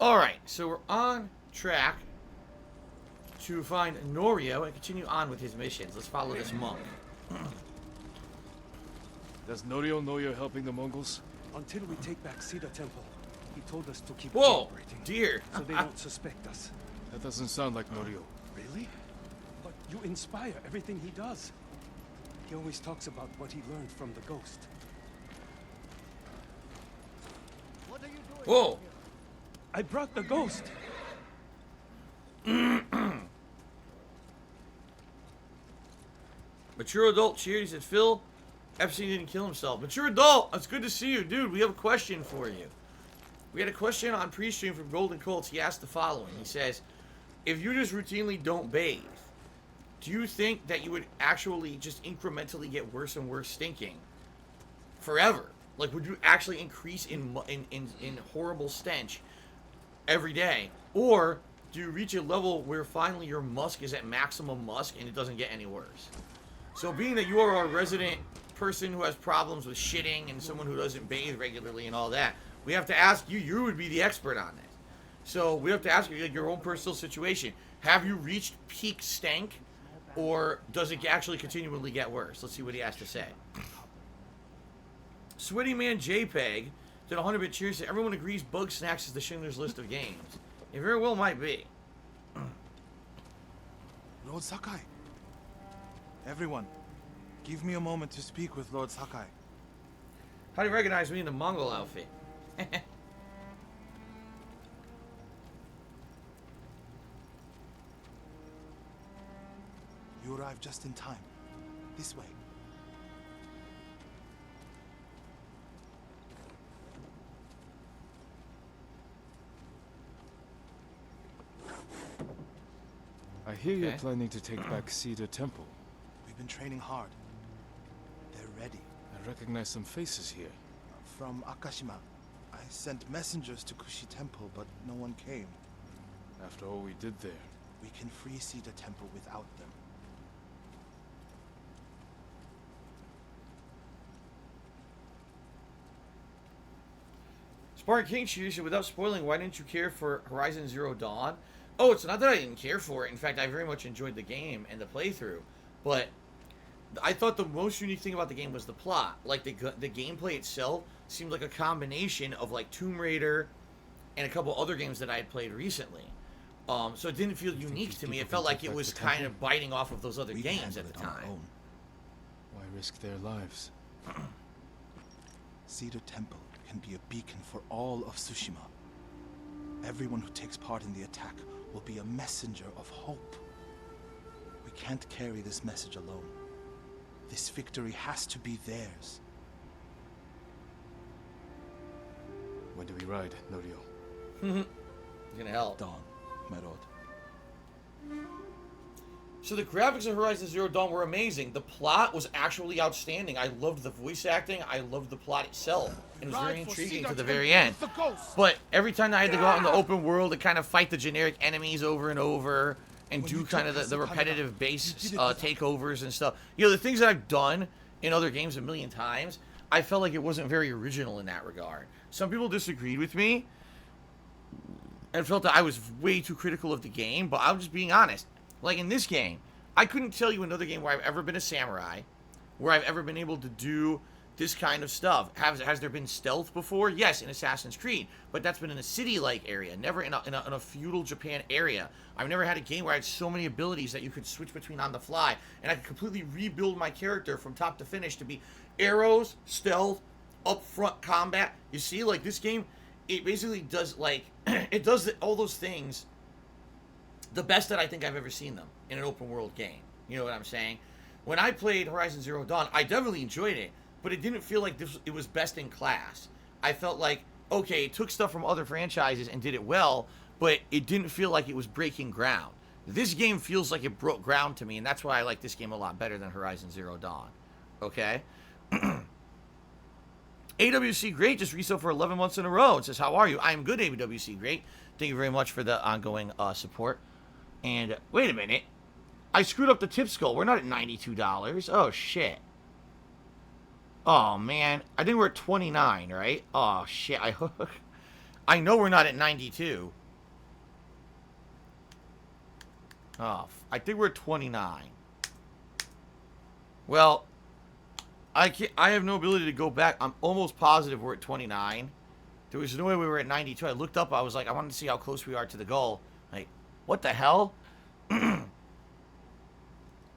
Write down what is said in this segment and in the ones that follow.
Alright, so we're on track to find Norio and continue on with his missions. Let's follow this monk. Does Norio know you're helping the Mongols? Until we take back Cedar Temple, he told us to keep Whoa, cooperating. dear. So they won't suspect us. That doesn't sound like Norio. Really? But you inspire everything he does. He always talks about what he learned from the ghost. What are you doing? Whoa. I brought the ghost. Mature adult cheered. He said, Phil, Epstein didn't kill himself. Mature adult, it's good to see you. Dude, we have a question for you. We had a question on pre-stream from Golden Colts. He asked the following. He says, if you just routinely don't bathe, do you think that you would actually just incrementally get worse and worse stinking forever? Like, would you actually increase in horrible stench every day? Or do you reach a level where finally your musk is at maximum musk and it doesn't get any worse? So being that you are a resident person who has problems with shitting and someone who doesn't bathe regularly and all that, we have to ask you, you would be the expert on this. So we have to ask you, like, your own personal situation. Have you reached peak stank, or does it actually continually get worse? Let's see what he has to say. Sweaty Man JPEG did 100-bit cheers. Everyone agrees Bug Snacks is the Schindler's List of games. It very well might be. Lord Sakai. Everyone, give me a moment to speak with Lord Sakai. How do you recognize me in the Mongol outfit? You arrived just in time. This way. I hear you're Okay. planning to take back Cedar Temple. We've been training hard. They're ready. I recognize some faces here. From Akashima, I sent messengers to Kushi Temple, but no one came. After all we did there. We can free Cedar Temple without them. Spartan King shoots you without spoiling. Why didn't you care for Horizon Zero Dawn? Oh, it's not that I didn't care for it. In fact, I very much enjoyed the game and the playthrough. But I thought the most unique thing about the game was the plot. Like, the gameplay itself seemed like a combination of, like, Tomb Raider and a couple other games that I had played recently. So it didn't feel unique to me. It felt like it was kind of biting off of those other We can games handle at the it on our time. own. Why risk their lives? Cedar Temple can be a beacon for all of Tsushima. Everyone who takes part in the attack will be a messenger of hope. We can't carry this message alone. This victory has to be theirs. When do we ride, Norio? It's gonna help. Dawn, my lord. So the graphics of Horizon Zero Dawn were amazing. The plot was actually outstanding. I loved the voice acting. I loved the plot itself. It was very intriguing to the very end. But every time I had to go out in the open world and kind of fight the generic enemies over and over and do kind of the repetitive base takeovers and stuff. You know, the things that I've done in other games a million times, I felt like it wasn't very original in that regard. Some people disagreed with me and felt that I was way too critical of the game, but I'm just being honest. Like in this game, I couldn't tell you another game where I've ever been a samurai, where I've ever been able to do this kind of stuff. Has there been stealth before? Yes, in Assassin's Creed, but that's been in a city-like area, never in a feudal Japan area. I've never had a game where I had so many abilities that you could switch between on the fly, and I could completely rebuild my character from top to finish to be arrows, stealth, up-front combat. You see, like this game, it basically does like it does all those things the best that I think I've ever seen them in an open world game. You know what I'm saying? When I played Horizon Zero Dawn, I definitely enjoyed it, but it didn't feel like it was best in class. I felt like, okay, it took stuff from other franchises and did it well, but it didn't feel like it was breaking ground. This game feels like it broke ground to me, and that's why I like this game a lot better than Horizon Zero Dawn. Okay? AWC Great just resale for 11 months in a row. It says, how are you? I am good, AWC Great. Thank you very much for the ongoing support. And wait a minute. I screwed up the tip skull. We're not at $92. Oh, shit. Oh, man. I think we're at 29, right? Oh, shit. I know we're not at 92. Oh, I think we're at 29. Well, I have no ability to go back. I'm almost positive we're at 29. There was no way we were at 92. I looked up. I was like, I wanted to see how close we are to the goal. Like, what the hell?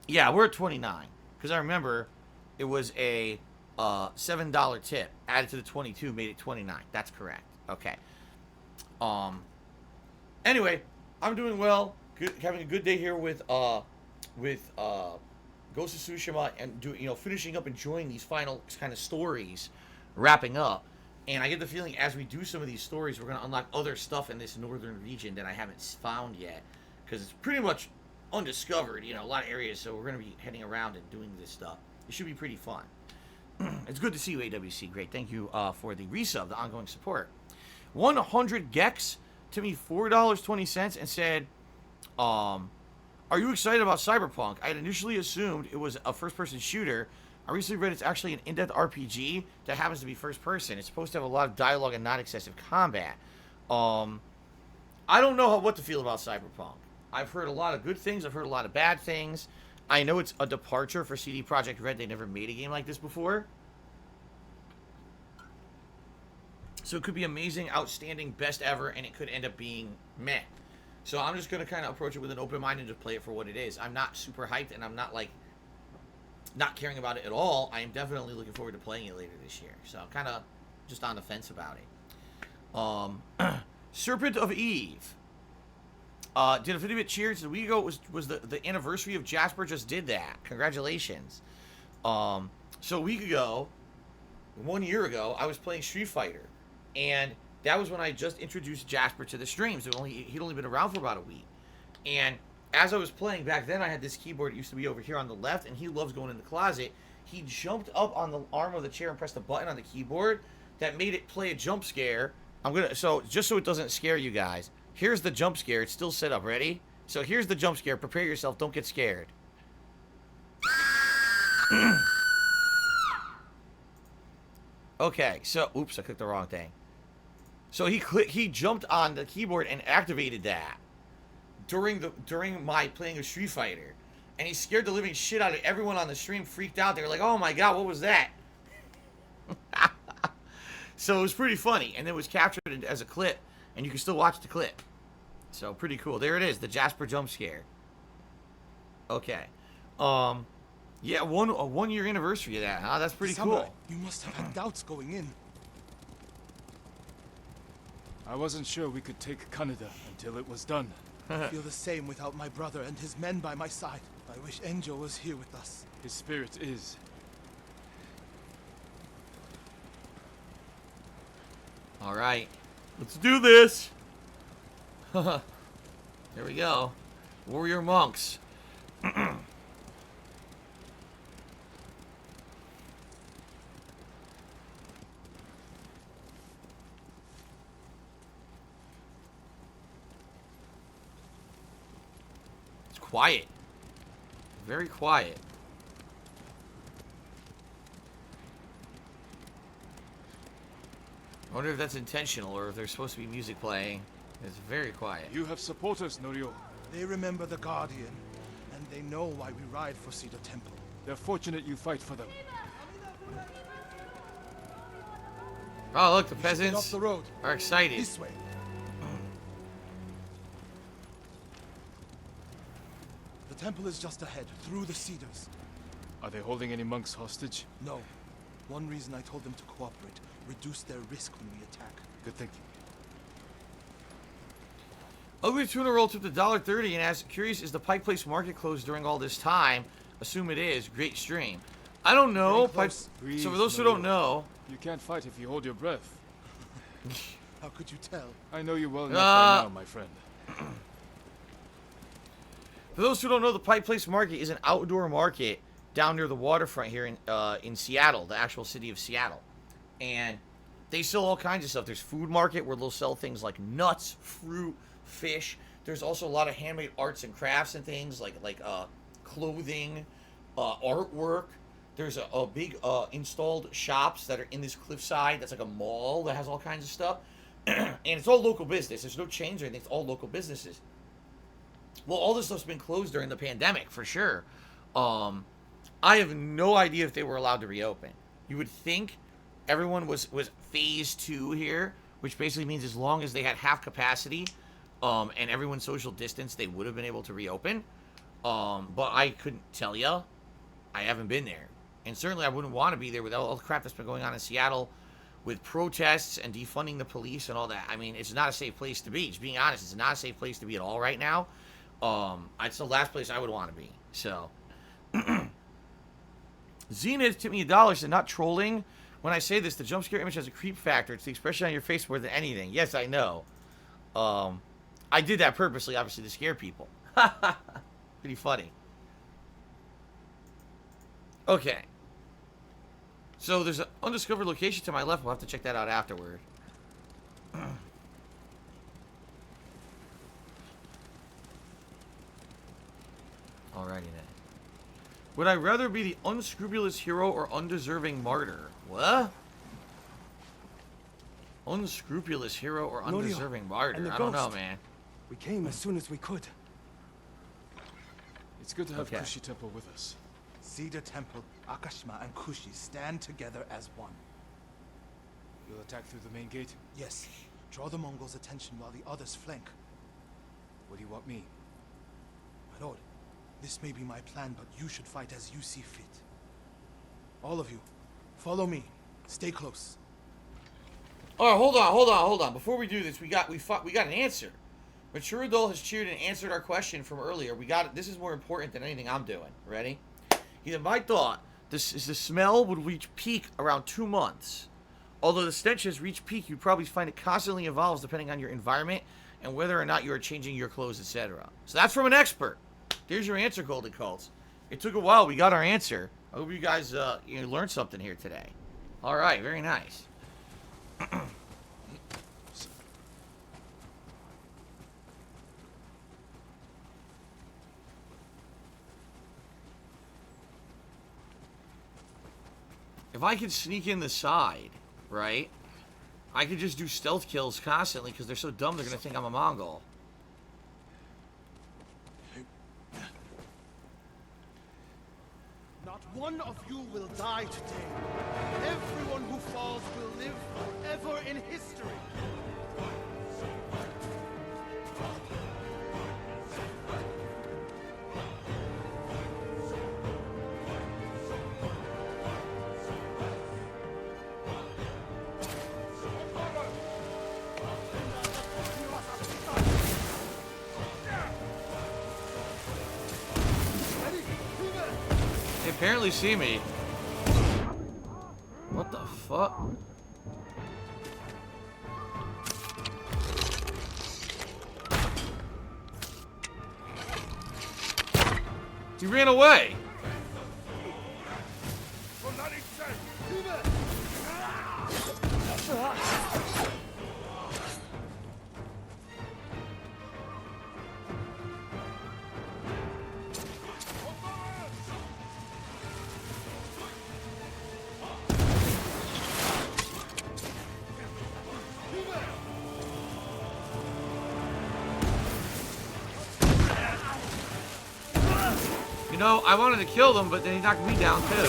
Yeah, we're at 29. Because I remember it was a $7 tip. Added to the 22 made it 29. That's correct. Okay. Anyway, I'm doing well. Good, having a good day here with Ghost of Tsushima, and finishing up, enjoying these final kind of stories, wrapping up. And I get the feeling as we do some of these stories, we're going to unlock other stuff in this northern region that I haven't found yet, because it's pretty much undiscovered, a lot of areas. So we're going to be heading around and doing this stuff. It should be pretty fun. It's good to see you, AWC. Great. Thank you for the resub, the ongoing support. 100 Gex to me $4.20 and said, are you excited about Cyberpunk? I had initially assumed it was a first-person shooter. I recently read it's actually an in-depth RPG that happens to be first-person. It's supposed to have a lot of dialogue and not excessive combat. I don't know what to feel about Cyberpunk. I've heard a lot of good things. I've heard a lot of bad things. I know it's a departure for CD Projekt Red. They never made a game like this before. So it could be amazing, outstanding, best ever, and it could end up being meh. So I'm just going to kind of approach it with an open mind and just play it for what it is. I'm not super hyped, and I'm not, not caring about it at all. I am definitely looking forward to playing it later this year. So I'm kind of just on the fence about it. Serpent of Eve. Did a 50-bit cheers a week ago. It was the anniversary of Jasper just did that. Congratulations. So a week ago, 1 year ago, I was playing Street Fighter. And that was when I just introduced Jasper to the streams. He'd only been around for about a week. And as I was playing back then, I had this keyboard. It used to be over here on the left, and he loves going in the closet. He jumped up on the arm of the chair and pressed a button on the keyboard that made it play a jump scare. So just so it doesn't scare you guys, here's the jump scare. It's still set up. Ready? So here's the jump scare. Prepare yourself. Don't get scared. Okay, so oops, I clicked the wrong thing. So he jumped on the keyboard and activated that during my playing of Street Fighter, and he scared the living shit out of everyone on the stream. Freaked out. They were like, "Oh my god, what was that?" So it was pretty funny, and it was captured as a clip, and you can still watch the clip. So pretty cool. There it is, the Jasper jump scare. Okay, yeah, a 1 year anniversary of that, huh? That's pretty cool. You must have had doubts going in. I wasn't sure we could take Kaneda until it was done. I feel the same without my brother and his men by my side. I wish Enjo was here with us. His spirit is. All right, let's do this. There we go. Warrior monks. Quiet. Very quiet. I wonder if that's intentional or if there's supposed to be music playing. It's very quiet. You have supporters, Norio. They remember the Guardian, and they know why we ride for Cedar Temple. They're fortunate you fight for them. Oh, look, the We should get peasants off the road. are excited. This way. The temple is just ahead, through the cedars. Are they holding any monks hostage? No. One reason I told them to cooperate, reduce their risk when we attack. Good thinking. Ugly Tuna Roll tipped $1.30 and asked, curious, is the Pike Place Market closed during all this time? Assume it is. Great stream. I don't know. Breathe, So for those who don't know... You can't fight if you hold your breath. How could you tell? I know you well enough by now, my friend. For those who don't know, the Pike Place Market is an outdoor market down near the waterfront here in Seattle, the actual city of Seattle. And they sell all kinds of stuff. There's food market where they'll sell things like nuts, fruit, fish. There's also a lot of handmade arts and crafts and things like clothing, artwork. There's a big installed shops that are in this cliffside. That's like a mall that has all kinds of stuff. And it's all local business. There's no chains or anything. It's all local businesses. Well, all this stuff's been closed during the pandemic, for sure. I have no idea if they were allowed to reopen. You would think everyone was phase 2 here, which basically means as long as they had half capacity and everyone's social distance, they would have been able to reopen. But I couldn't tell you. I haven't been there. And certainly I wouldn't want to be there with all the crap that's been going on in Seattle with protests and defunding the police and all that. I mean, it's not a safe place to be. Just being honest, it's not a safe place to be at all right now. It's the last place I would want to be. So, Zenith tipped me $1, said not trolling. When I say this, the jump scare image has a creep factor. It's the expression on your face more than anything. Yes, I know. I did that purposely, obviously, to scare people. Pretty funny. Okay. So there's an undiscovered location to my left. We'll have to check that out afterward. Alrighty then. Would I rather be the unscrupulous hero or undeserving martyr? What? Unscrupulous hero or undeserving martyr? I don't know, man. We came as soon as we could. It's good to have Kushi Temple with us. Cedar Temple, Akashima, and Kushi stand together as one. You'll attack through the main gate? Yes. Draw the Mongols' attention while the others flank. What do you want me? My lord, this may be my plan, but you should fight as you see fit. All of you, follow me. Stay close. All right, hold on. Before we do this, we got an answer. Mature Adult has cheered and answered our question from earlier. We got it. This is more important than anything I'm doing. Ready? He said, my thought, this is the smell would reach peak around 2 months. Although the stench has reached peak, you'd probably find it constantly evolves depending on your environment and whether or not you are changing your clothes, etc. So that's from an expert. There's your answer, Golden Cults. It took a while. We got our answer. I hope you guys learned something here today. All right, very nice. If I could sneak in the side, right, I could just do stealth kills constantly because they're so dumb they're going to think I'm a Mongol. Not one of you will die today. Everyone who falls will live forever in history. They apparently see me. What the fuck? He ran away. You know, I wanted to kill them, but then he knocked me down too.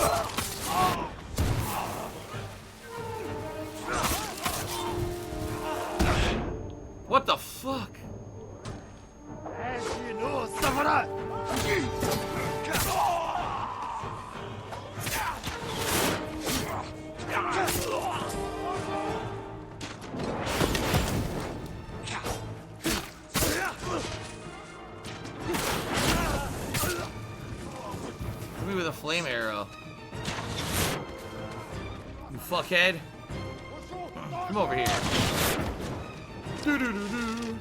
What the fuck? With a flame arrow. You fuckhead. Come over here. Doo-doo-doo-doo.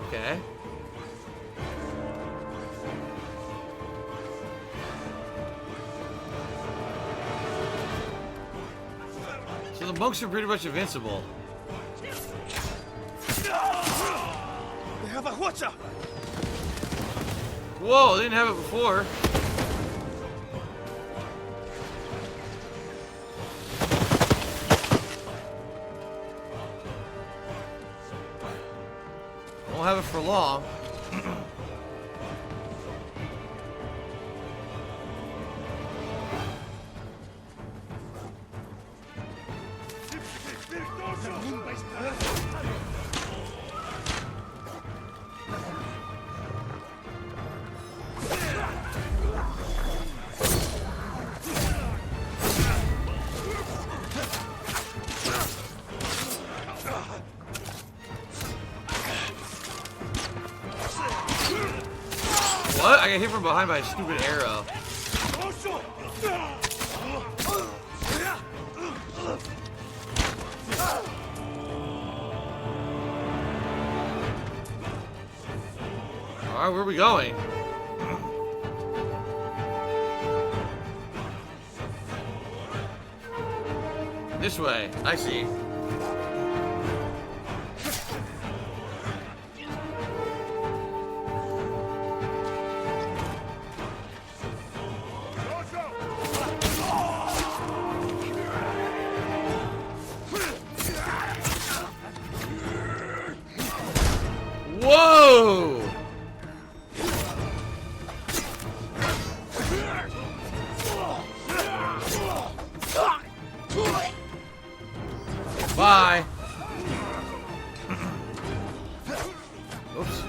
Okay. So the monks are pretty much invincible. They have a Whoa, they didn't have it before. Won't have it for long. What? I got hit from behind by a stupid arrow. Alright, where are we going? This way. I see. Whoa! Bye. Oops.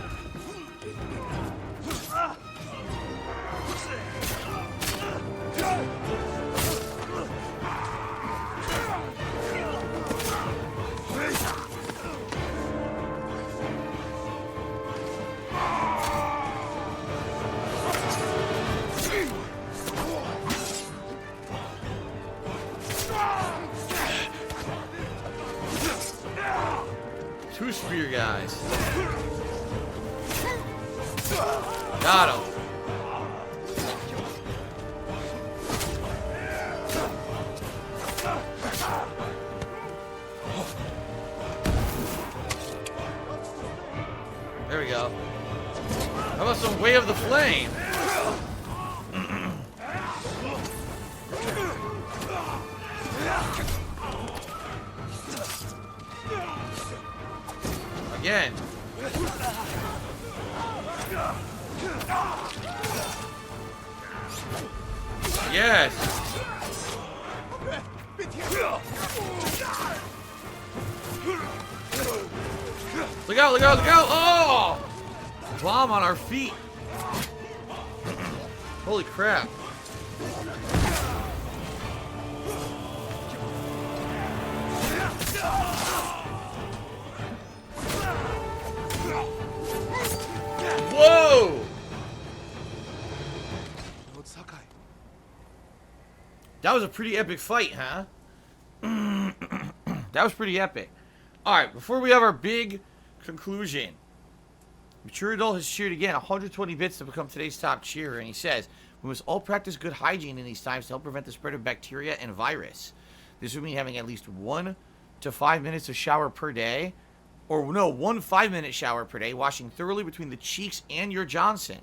Two spear guys. Got him. There we go. How about some Way of the Flame? Again. Yes. Look out, look out, look out. Oh! Bomb on our feet. Holy crap. Whoa! Lord Sakai. That was a pretty epic fight, huh? That was pretty epic. Alright, before we have our big conclusion, Mature Adult has cheered again 120 bits to become today's top cheerer, and he says, we must all practice good hygiene in these times to help prevent the spread of bacteria and virus. This would mean having at least 1 to 5 minutes of shower per day, or no, 1 5-minute shower per day, washing thoroughly between the cheeks and your Johnson.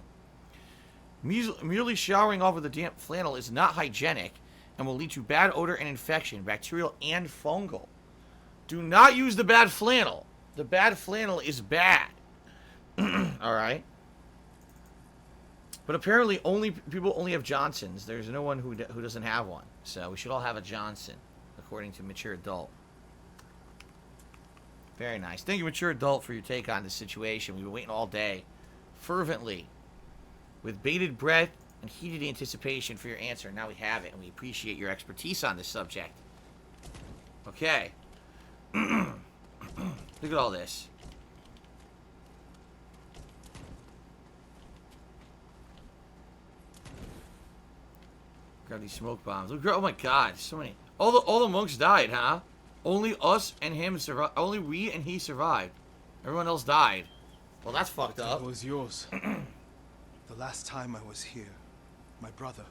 Merely showering off with a damp flannel is not hygienic and will lead to bad odor and infection, bacterial and fungal. Do not use the bad flannel. The bad flannel is bad. Alright? But apparently people only have Johnsons. There's no one who doesn't have one. So we should all have a Johnson, according to Mature Adult. Very nice. Thank you, Mature Adult, for your take on this situation. We've been waiting all day, fervently, with bated breath and heated anticipation for your answer. Now we have it, and we appreciate your expertise on this subject. Okay. Look at all this. Grab these smoke bombs. Look, oh my god, so many. All the monks died, huh? Only us and him survived. Only we and he survived. Everyone else died. Well, that's fucked up. It was yours. The last time I was here, my brother,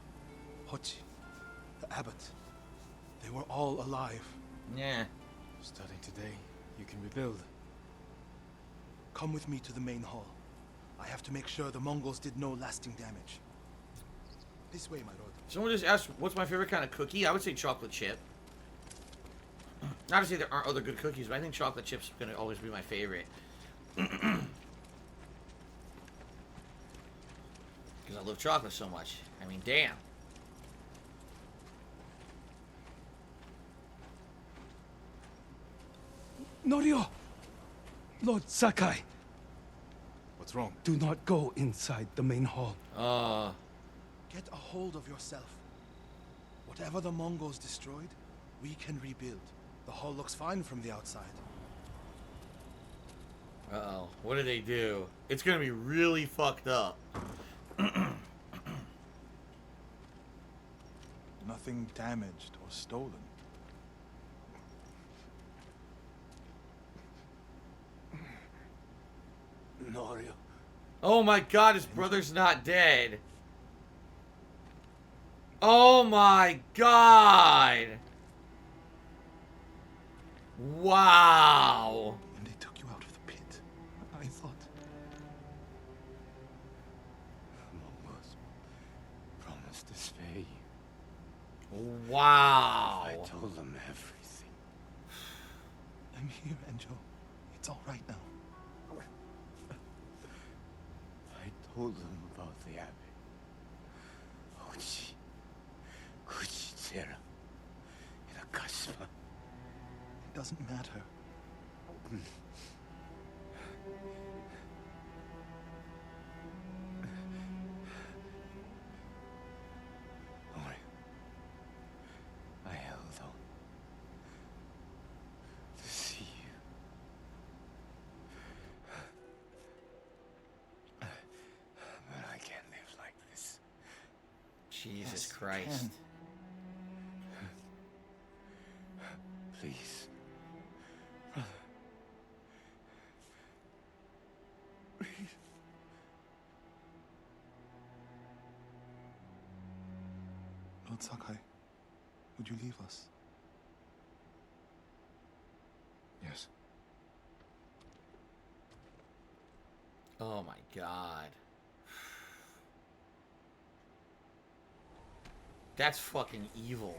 Hochi, the abbot, they were all alive. Yeah. Starting today, you can rebuild. Come with me to the main hall. I have to make sure the Mongols did no lasting damage. This way, my lord. Someone just asked, what's my favorite kind of cookie? I would say chocolate chip. Not to say there aren't other good cookies, but I think chocolate chip's gonna always be my favorite. Because I love chocolate so much. I mean, damn. Norio! Lord Sakai, What's wrong? do not go inside the main hall. Get a hold of yourself. Whatever the Mongols destroyed, we can rebuild. The hall looks fine from the outside. Uh-oh. What did they do? It's gonna be really fucked up. Nothing damaged or stolen. Norio. Oh my god, his brother's not dead. Oh my god. Wow. And they took you out of the pit. I thought... Mongols promised to spare you. Wow. I told them everything. I'm here, Enjo. It's all right now. I told them about the abbey. Ochi, Kuchitsera, Irakashima. It doesn't matter. I held on to see you. But I can't live like this. Jesus Yes, you Christ. can. Please. Lord Sakai, would you leave us? Yes. Oh my god. That's fucking evil.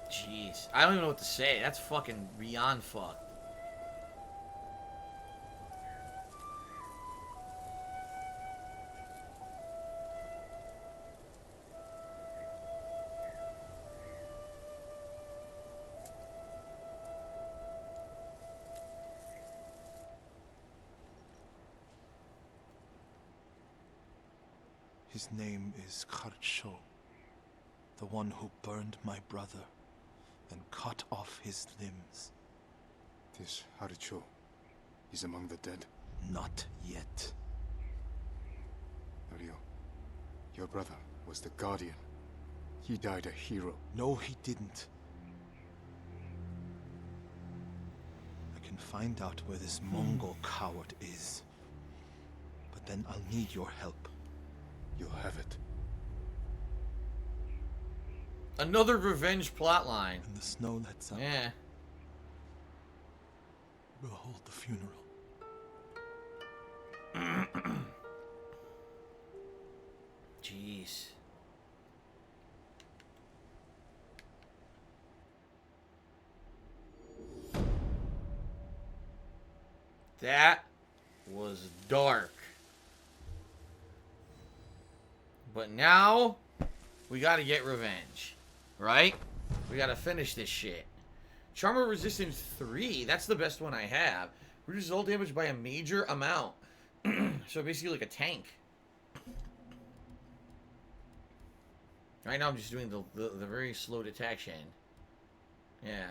Jeez. I don't even know what to say. That's fucking beyond fucked. His name is Kharcho, the one who burned my brother and cut off his limbs. This Haricho is among the dead. Not yet. Norio, your brother was the Guardian. He died a hero. No, he didn't. I can find out where this Mongol coward is. But then I'll need your help. You'll have it. Another revenge plotline. When the snow lets up, Yeah. we'll hold the funeral. Jeez. That was dark. But now, we gotta get revenge. Right? We gotta finish this shit. Charmer Resistance 3, that's the best one I have. Reduces all damage by a major amount. So basically like a tank. Right now I'm just doing the very slow detection. Yeah.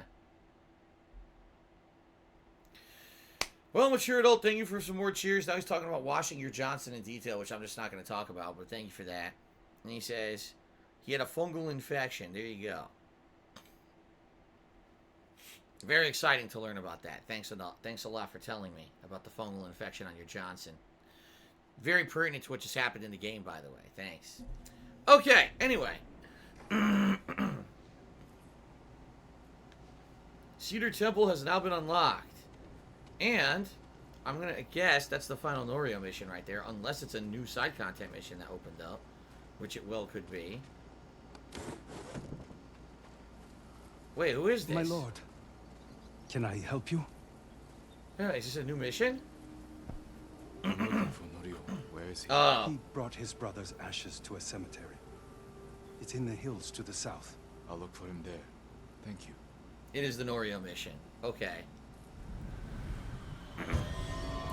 Well, Mature Adult, thank you for some more cheers. Now he's talking about washing your Johnson in detail, which I'm just not going to talk about, but thank you for that. And he says he had a fungal infection. There you go. Very exciting to learn about that. Thanks a lot for telling me about the fungal infection on your Johnson. Very pertinent to what just happened in the game, by the way. Thanks. Okay, anyway. Cedar Temple has now been unlocked. And I'm going to guess that's the final Norio mission right there, unless it's a new side content mission that opened up, which it well could be. Wait, who is this? My lord, can I help you? Yeah, is this a new mission? I'm looking for Norio. Where is he? Oh. He brought his brother's ashes to a cemetery. It's in the hills to the south. I'll look for him there. Thank you. It is the Norio mission. Okay.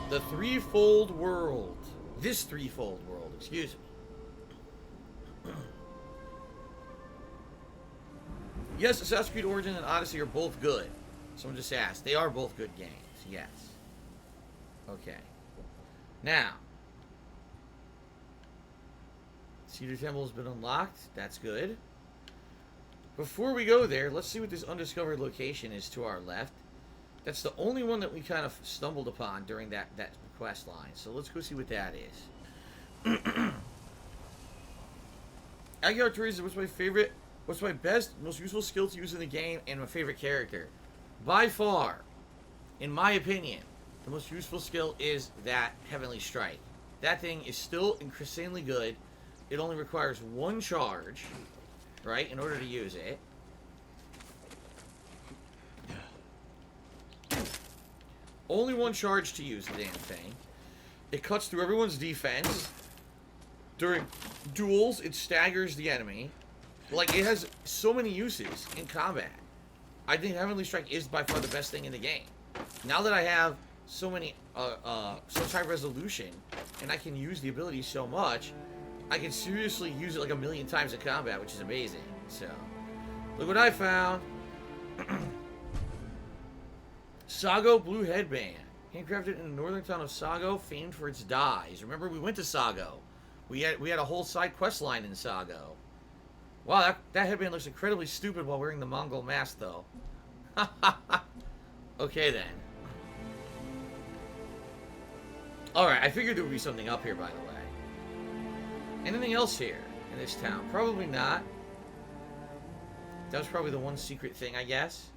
The threefold world. This threefold world, excuse me. Yes, Assassin's Creed Origins and Odyssey are both good. Someone just asked. They are both good games. Yes. Okay. Now. Cedar Temple has been unlocked. That's good. Before we go there, let's see what this undiscovered location is to our left. That's the only one that we kind of stumbled upon during that quest line. So let's go see what that is. Aguilar Teresa, what's my best, most useful skill to use in the game and my favorite character? By far, in my opinion, the most useful skill is that Heavenly Strike. That thing is still insanely good. It only requires one charge, right, in order to use it. Only one charge to use the damn thing. It cuts through everyone's defense. During duels, it staggers the enemy. Like, it has so many uses in combat. I think Heavenly Strike is by far the best thing in the game. Now that I have so many, such high resolution, and I can use the ability so much, I can seriously use it like 1,000,000 times in combat, which is amazing. So, look what I found. Sago Blue Headband. Handcrafted in the northern town of Sago, famed for its dyes. Remember, we went to Sago. We had a whole side quest line in Sago. Wow, that headband looks incredibly stupid while wearing the Mongol mask, though. Okay, then. Alright, I figured there would be something up here, by the way. Anything else here in this town? Probably not. That was probably the one secret thing, I guess.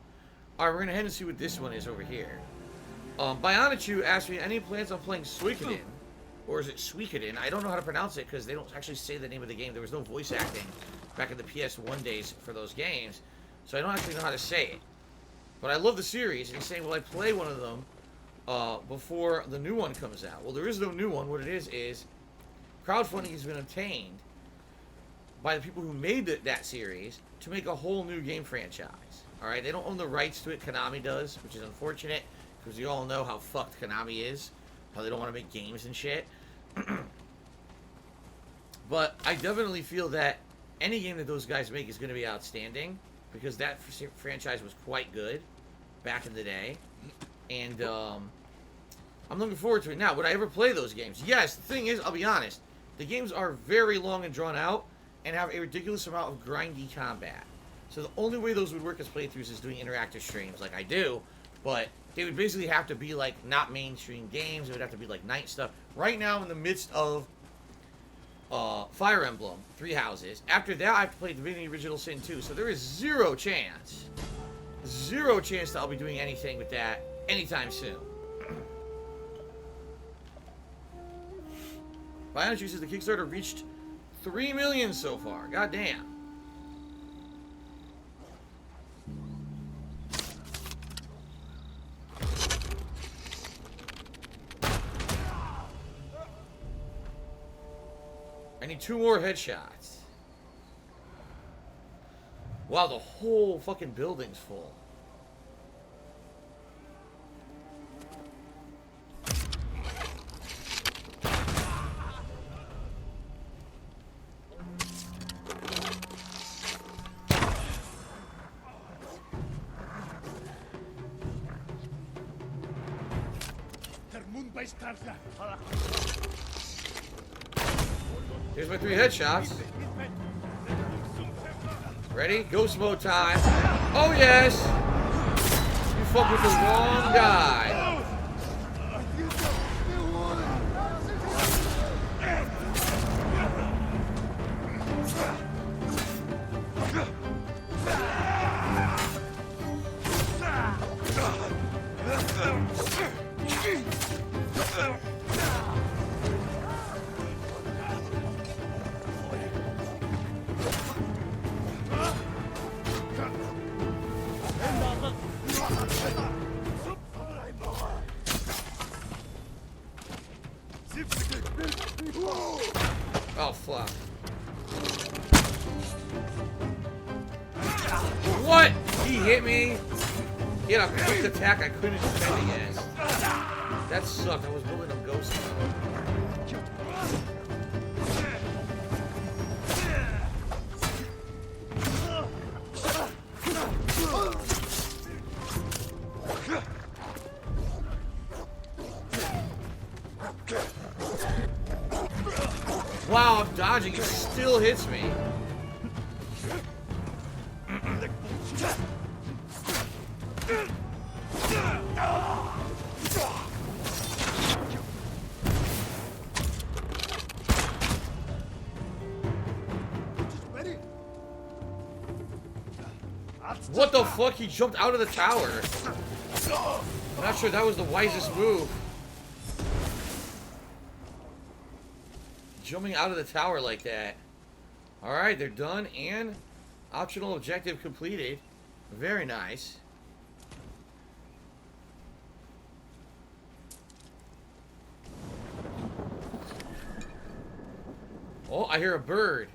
Alright, we're going to head and see what this one is over here. Bionichu asked me, any plans on playing Suikoden? Or is it Suikoden? I don't know how to pronounce it because they don't actually say the name of the game. There was no voice acting back in the PS1 days for those games. So I don't actually know how to say it. But I love the series. And he's saying, will I play one of them before the new one comes out? Well, there is no new one. What it is crowdfunding has been obtained by the people who made that series to make a whole new game franchise. Alright, they don't own the rights to it. Konami does, which is unfortunate because you all know how fucked Konami is. How they don't want to make games and shit. But I definitely feel that any game that those guys make is going to be outstanding because that franchise was quite good back in the day. And I'm looking forward to it. Now, would I ever play those games? Yes. The thing is, I'll be honest. The games are very long and drawn out and have a ridiculous amount of grindy combat. So the only way those would work as playthroughs is doing interactive streams like I do. But they would basically have to be like not mainstream games. It would have to be like night stuff. Right now, in the midst of Fire Emblem, 3 Houses. After that, I've played Divinity Original Sin 2. So there is zero chance that I'll be doing anything with that anytime soon. Bionichu says the Kickstarter reached 3 million so far. God damn. I need 2 more headshots. Wow, the whole fucking building's full. Here's my 3 headshots. Ready? Ghost mode time. Oh, yes! You fucked with the wrong guy. Oh, fuck. What? He hit me? He had a quick attack I couldn't defend against. That sucked. I was moving him ghost mode. Wow, I'm dodging. He still hits me. What the fuck? He jumped out of the tower. I'm not sure that was the wisest move. Jumping out of the tower like that. Alright, they're done and optional objective completed. Very nice. Oh, I hear a bird.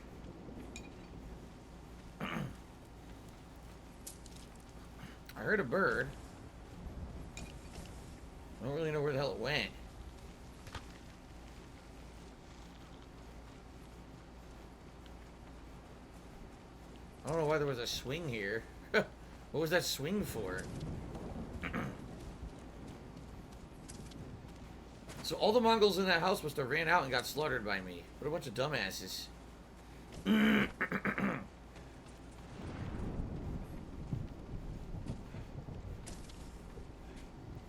I heard a bird. I don't really know where the hell it went. I don't know why there was a swing here. What was that swing for? So all the Mongols in that house must have ran out and got slaughtered by me. What a bunch of dumbasses.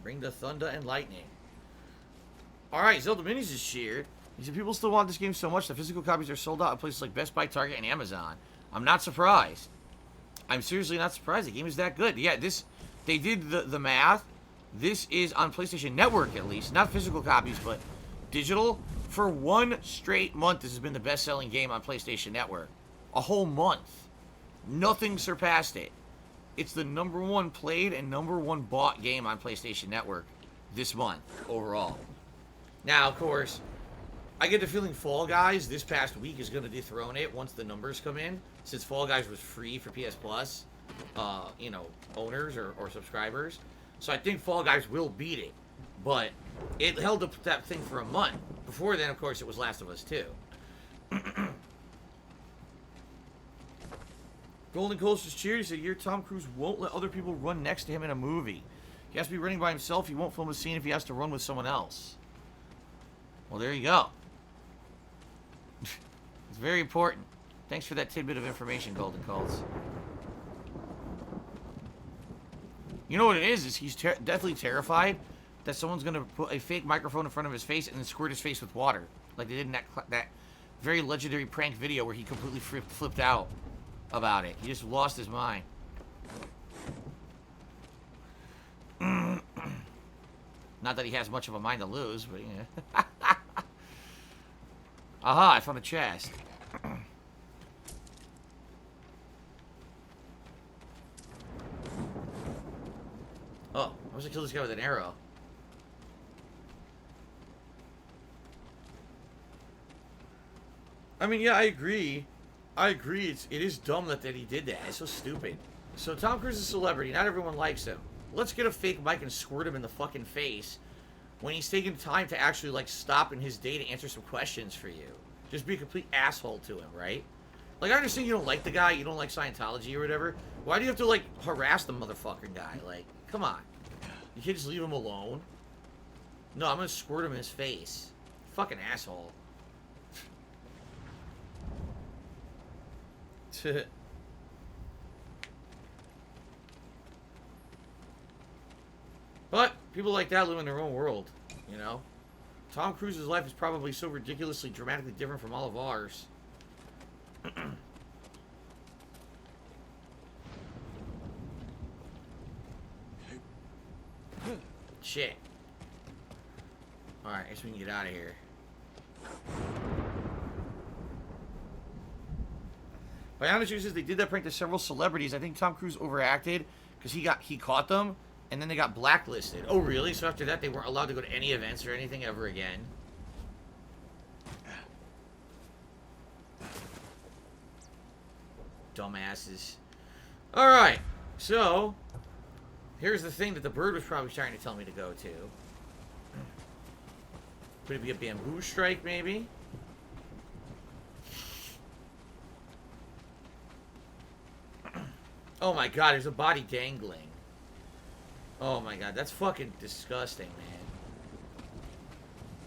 Bring the thunder and lightning. Alright, Zelda Minis is shared. He said people still want this game so much that physical copies are sold out at places like Best Buy, Target, and Amazon. I'm not surprised. I'm seriously not surprised. The game is that good. Yeah, they did the math. This is on PlayStation Network at least. Not physical copies, but digital. For one straight month, this has been the best-selling game on PlayStation Network. A whole month. Nothing surpassed it. It's the #1 played and #1 bought game on PlayStation Network this month, overall. Now, of course, I get the feeling Fall Guys this past week is going to dethrone it once the numbers come in, since Fall Guys was free for PS Plus, you know, owners or subscribers. So I think Fall Guys will beat it, but it held up that thing for a month. Before then, of course, it was Last of Us 2. Golden Coast is cheered. He said, "Your Tom Cruise won't let other people run next to him in a movie. He has to be running by himself. He won't film a scene if he has to run with someone else." Well, there you go. It's very important. Thanks for that tidbit of information, Golden Colts. You know what it is he's deathly terrified that someone's going to put a fake microphone in front of his face and then squirt his face with water. Like they did in that very legendary prank video where he completely flipped out about it. He just lost his mind. Not that he has much of a mind to lose, but yeah. Aha, I found a chest. Oh, I was gonna kill this guy with an arrow. I mean, yeah, I agree. It is dumb that he did that. It's so stupid. So Tom Cruise is a celebrity. Not everyone likes him. Let's get a fake mic and squirt him in the fucking face when he's taking time to actually, like, stop in his day to answer some questions for you. Just be a complete asshole to him, right? Like, I understand you don't like the guy, you don't like Scientology or whatever. Why do you have to, like, harass the motherfucking guy? Like, come on. You can't just leave him alone. No, I'm gonna squirt him in his face. Fucking asshole. But people like that live in their own world, you know? Tom Cruise's life is probably so ridiculously, dramatically different from all of ours. Shit. Alright, I guess we can get out of here. Bionic says they did that prank to several celebrities. I think Tom Cruise overacted because he caught them and then they got blacklisted. Oh, really? So after that, they weren't allowed to go to any events or anything ever again. Dumbasses. Alright, so here's the thing that the bird was probably trying to tell me to go to. Could it be a bamboo strike, maybe? Oh my god, there's a body dangling. Oh my god, that's fucking disgusting, man.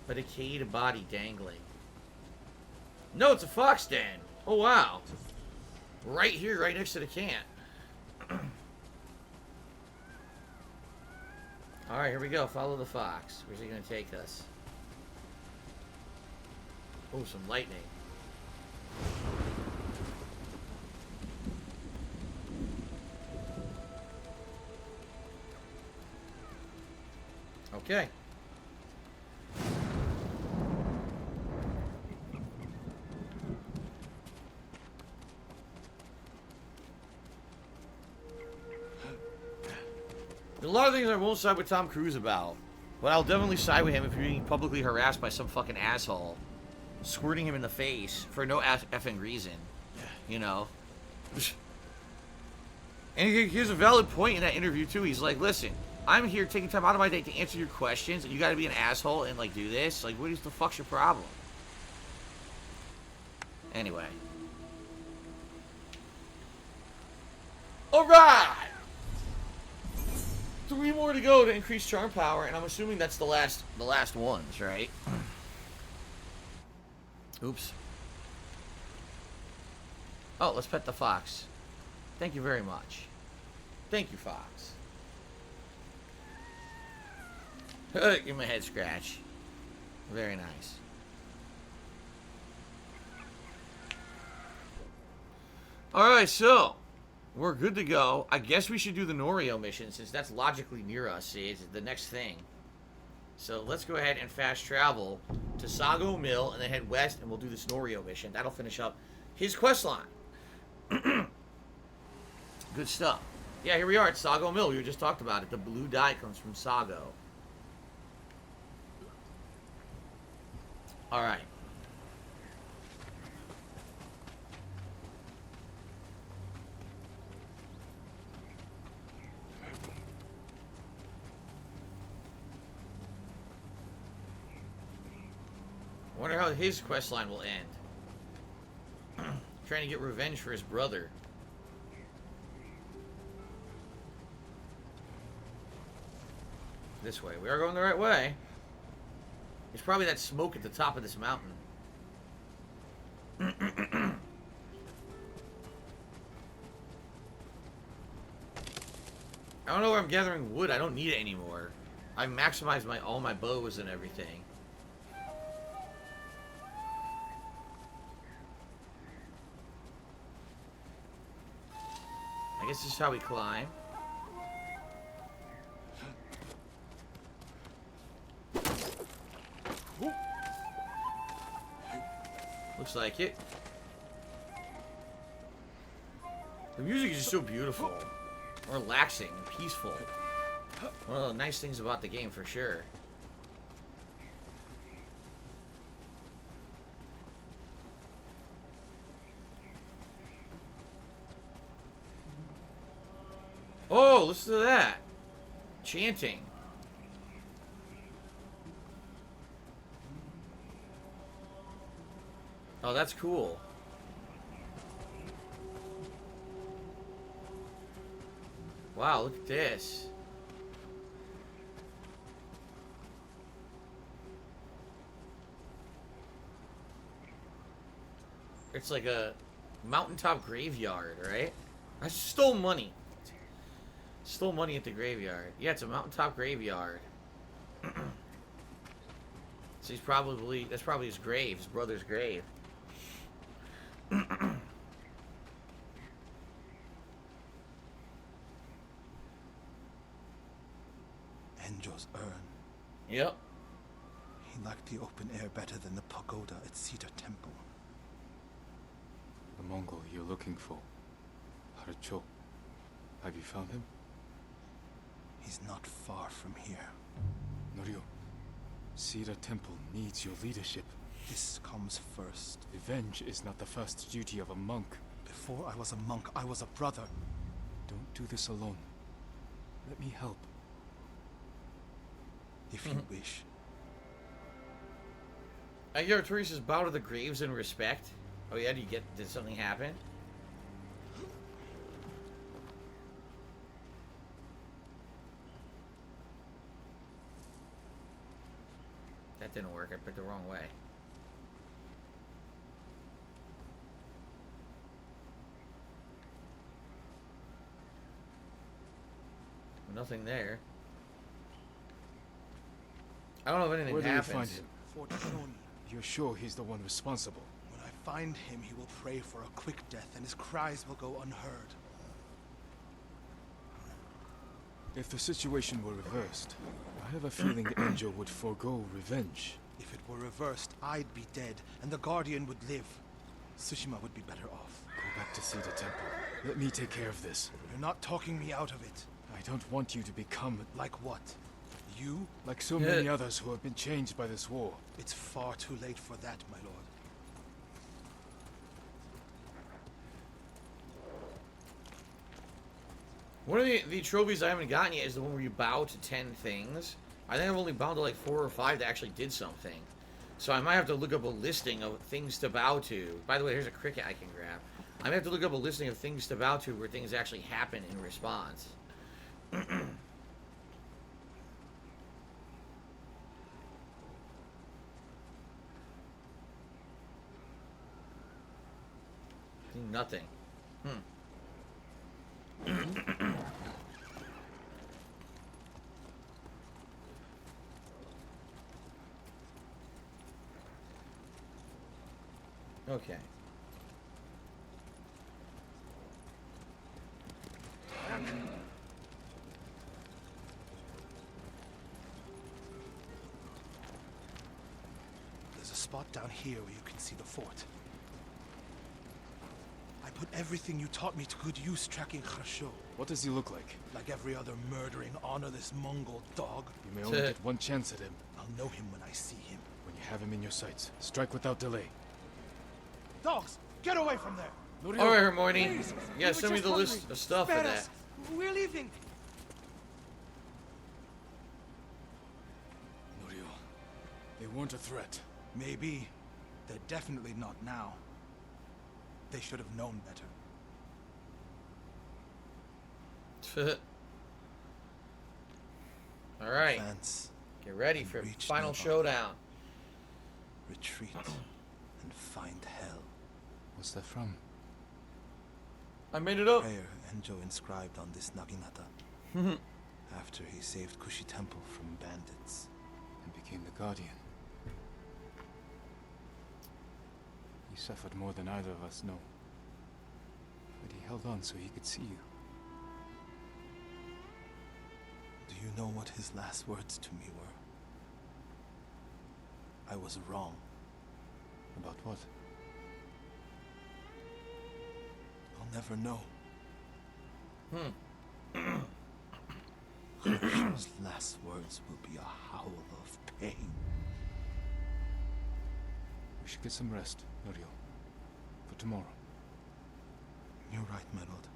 A decayed body dangling. No, it's a fox den. Oh wow. Right here, right next to the can. Alright, here we go. Follow the fox. Where's he gonna take us? Oh, some lightning. Okay. There's a lot of things I won't side with Tom Cruise about, but I'll definitely side with him if you're being publicly harassed by some fucking asshole, squirting him in the face for no effing reason, you know. And here's a valid point in that interview too. He's like, listen, I'm here taking time out of my day to answer your questions, and you gotta be an asshole and like do this. Like, what is the fuck's your problem? Anyway. Alright! 3 more to go to increase charm power, and I'm assuming that's the last ones, right? Oops. Oh, let's pet the fox. Thank you very much. Thank you, fox. Give my head scratch. Very nice. Alright, so we're good to go. I guess we should do the Norio mission since that's logically near us. It's the next thing. So let's go ahead and fast travel to Sago Mill and then head west and we'll do this Norio mission. That'll finish up his quest line. Good stuff. Yeah, here we are at Sago Mill. We just talked about it. The blue dye comes from Sago. Alright. I wonder how his quest line will end. Trying to get revenge for his brother. This way. We are going the right way. There's probably that smoke at the top of this mountain. I don't know where I'm gathering wood. I don't need it anymore. I maximized all my bows and everything. I guess this is how we climb. Looks like it. The music is just so beautiful. Relaxing, peaceful. One of the nice things about the game for sure. Oh, listen to that. Chanting. Oh, that's cool. Wow, look at this. It's like a mountaintop graveyard, right? I stole money. Stole money at the graveyard. Yeah, it's a mountaintop graveyard. So that's probably his grave, his brother's grave. Enjo's urn. Yep. He liked the open air better than the pagoda at Cedar Temple. The Mongol you're looking for. Haracho. Have you found him? He's not far from here. Norio. Cedar Temple needs your leadership. This comes first. Revenge is not the first duty of a monk. Before I was a monk, I was a brother. Don't do this alone. Let me help. If you wish. I hear Teresa's bow to the graves in respect. Oh yeah, did something happen? That didn't work, I picked the wrong way. Nothing there. I don't know if anything Where do you happens. find him? Fortune. You're sure he's the one responsible? When I find him, he will pray for a quick death, and his cries will go unheard. If the situation were reversed, I have a feeling the angel would forego revenge. If it were reversed, I'd be dead, and the Guardian would live. Tsushima would be better off. Go back to see the temple. Let me take care of this. You're not talking me out of it. I don't want you to become Like what? You? like so many others who have been changed by this war. It's far too late for that, my lord. One of the trophies I haven't gotten yet is the one where you bow to 10 things. I think I've only bowed to like 4 or 5 that actually did something. So I might have to look up a listing of things to bow to. By the way, here's a cricket I can grab. I might have to look up a listing of things to bow to where things actually happen in response. Nothing. Okay. There's a spot down here where you can see the fort. I put everything you taught me to good use tracking Khasho. What does he look like? Like every other murdering, honorless Mongol dog. You may only get one chance at him. I'll know him when I see him. When you have him in your sights, strike without delay. Dogs, get away from there! Alright, Hermione. Please, Yeah, we were send me just the list hungry. of stuff for Spare that. us. We're leaving. Norio, they weren't a threat. Maybe. They're definitely not now. They should have known better. Alright. Advance, Get ready for Reach final Nova. showdown. retreat, and find hell. What's that from? I made it up. Prayer Enjo inscribed on this Naginata. After he saved Kushi Temple from bandits. And became the Guardian. He suffered more than either of us know. But he held on so he could see you. Do you know what his last words to me were? I was wrong. About what? I'll never know. Harsho's last words will be a howl of pain. We should get some rest, Norio. For tomorrow. You're right, my lord.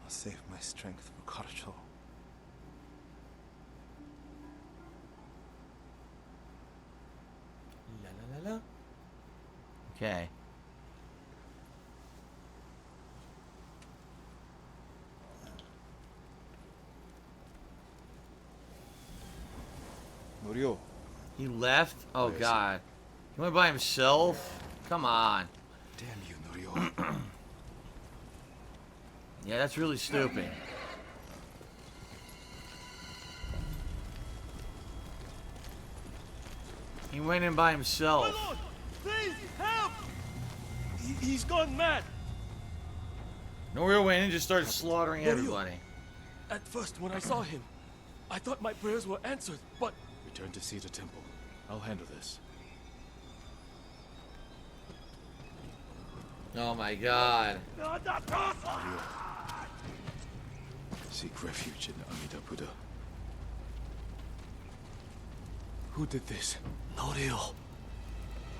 I'll save my strength for Harsho. La la la la. Okay. Norio. He left? Oh Where is he? god. He went by himself? Come on. Damn you, Norio. Yeah, that's really stupid. He went in by himself. My lord, please help! He's gone mad. Norio went in and just started slaughtering Norio. everybody. At first, when I saw him, I thought my prayers were answered, but Return to see the temple. I'll handle this. Oh my god. Seek refuge in Amida Buddha. Who did this? Norio,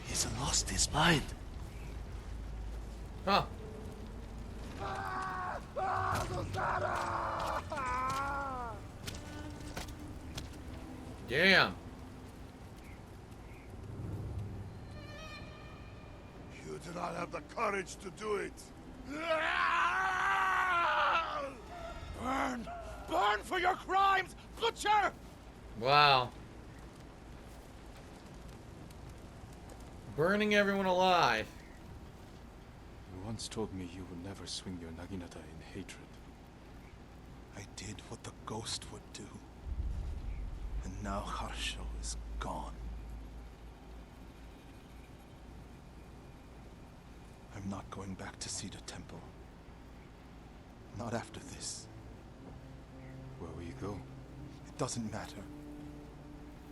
he's lost his mind. Huh. Damn. You do not have the courage to do it. Burn! Burn for your crimes, butcher! Wow. Burning everyone alive. You once told me you would never swing your naginata in hatred. I did what the ghost would do. And now Harsho is gone. I'm not going back to Cedar Temple. Not after this. Where will you go? It doesn't matter.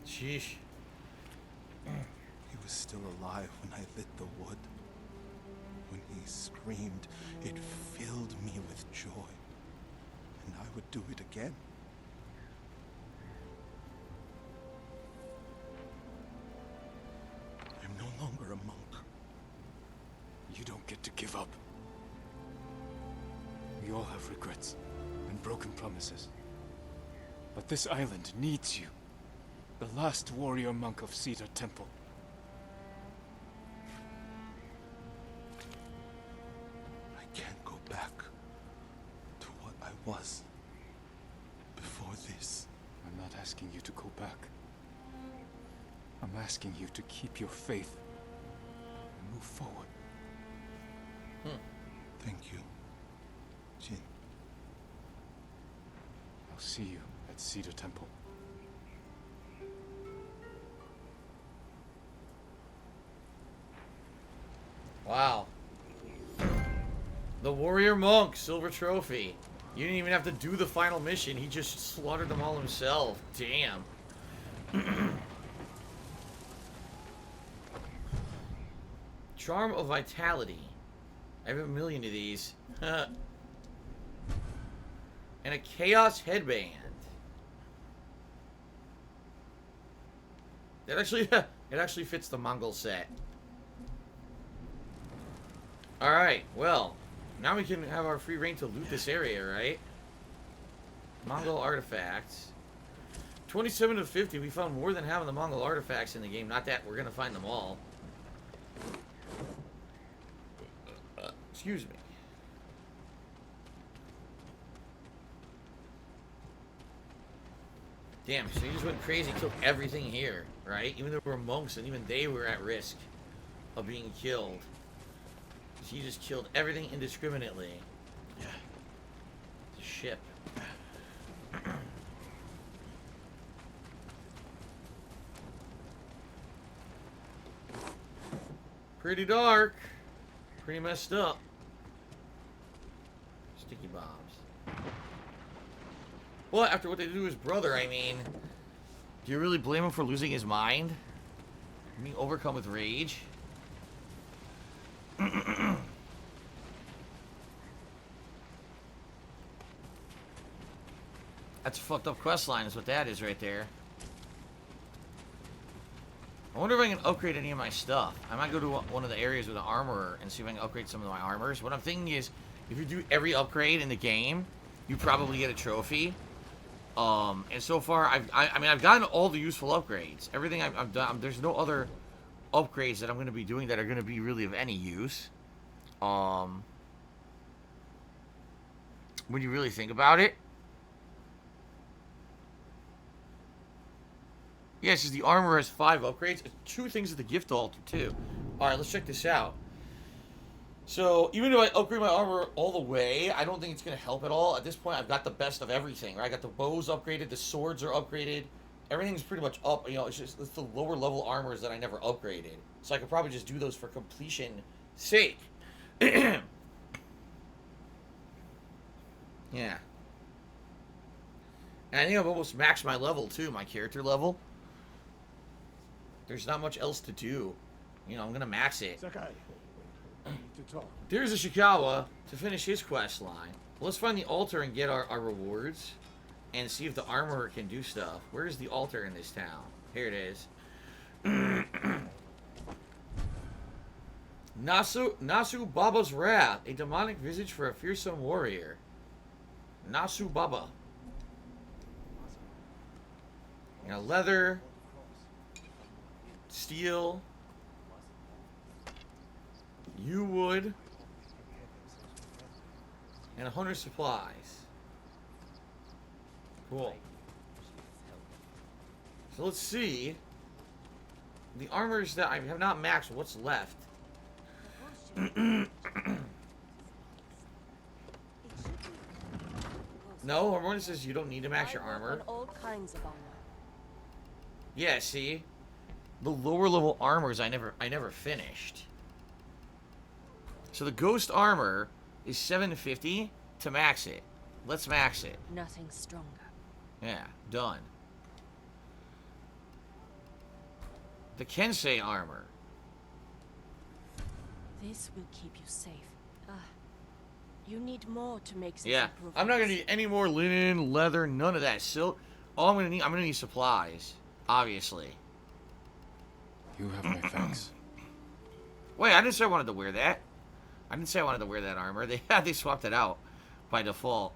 Sheesh. He was still alive when I lit the wood. When he screamed, it filled me with joy. And I would do it again. I'm no longer a monk. You don't get to give up. We all have regrets and broken promises. But this island needs you. The last warrior monk of Cedar Temple. I can't go back to what I was before this. I'm not asking you to go back. I'm asking you to keep your faith and move forward. Thank you, Jin. I'll see you at Cedar Temple. Wow. The warrior monk, silver trophy. You didn't even have to do the final mission. He just slaughtered them all himself. Damn. Charm of vitality. I have a million of these. And a chaos headband. It actually fits the Mongol set. Alright, well, now we can have our free reign to loot this area, right? Mongol artifacts. 27 of 50, we found more than half of the Mongol artifacts in the game. Not that we're gonna find them all. Excuse me. Damn, so you just went crazy, killed everything here, right? Even though we're monks and even they were at risk of being killed. So you just killed everything indiscriminately. Yeah. It's a ship. Pretty dark. Pretty messed up. Sticky bombs. Well, after what they did to his brother, I mean, do you really blame him for losing his mind? Being overcome with rage? That's a fucked up quest line is what that is right there. I wonder if I can upgrade any of my stuff. I might go to one of the areas with the armorer and see if I can upgrade some of my armors. What I'm thinking is, if you do every upgrade in the game, you probably get a trophy. And so far, I mean, I've gotten all the useful upgrades. Everything I've done, there's no other upgrades that I'm going to be doing that are going to be really of any use. When you really think about it. Yeah, because the armor has 5 upgrades. 2 things at the gift altar, too. Alright, let's check this out. So, even if I upgrade my armor all the way, I don't think it's going to help at all. At this point, I've got the best of everything, right? I got the bows upgraded, the swords are upgraded. Everything's pretty much up. You know, it's the lower level armors that I never upgraded. So I could probably just do those for completion sake. Yeah. And I think I've almost maxed my level, too, my character level. There's not much else to do. You know, I'm gonna max it. Sakai, I need to talk. There's Ishikawa to finish his quest line. Well, let's find the altar and get our rewards. And see if the armorer can do stuff. Where is the altar in this town? Here it is. Nasu Baba's Wrath, a demonic visage for a fearsome warrior. Nasu Baba. You know, leather, steel, yew wood, and 100 supplies. Cool. So let's see. The armors that I have not maxed, what's left? No, Hormone says you don't need to max your armor. All kinds of armor. Yeah, see? The lower level armors I never finished. So the ghost armor is 750 to max it. Let's max it. Nothing stronger. Yeah, done. The Kensei armor. This will keep you safe. You need more to make some Yeah, improvements. I'm not gonna need any more linen, leather, none of that. Silk. All I'm gonna need supplies, obviously. You have my thanks. Wait, I didn't say I wanted to wear that. I didn't say I wanted to wear that armor. They swapped it out by default.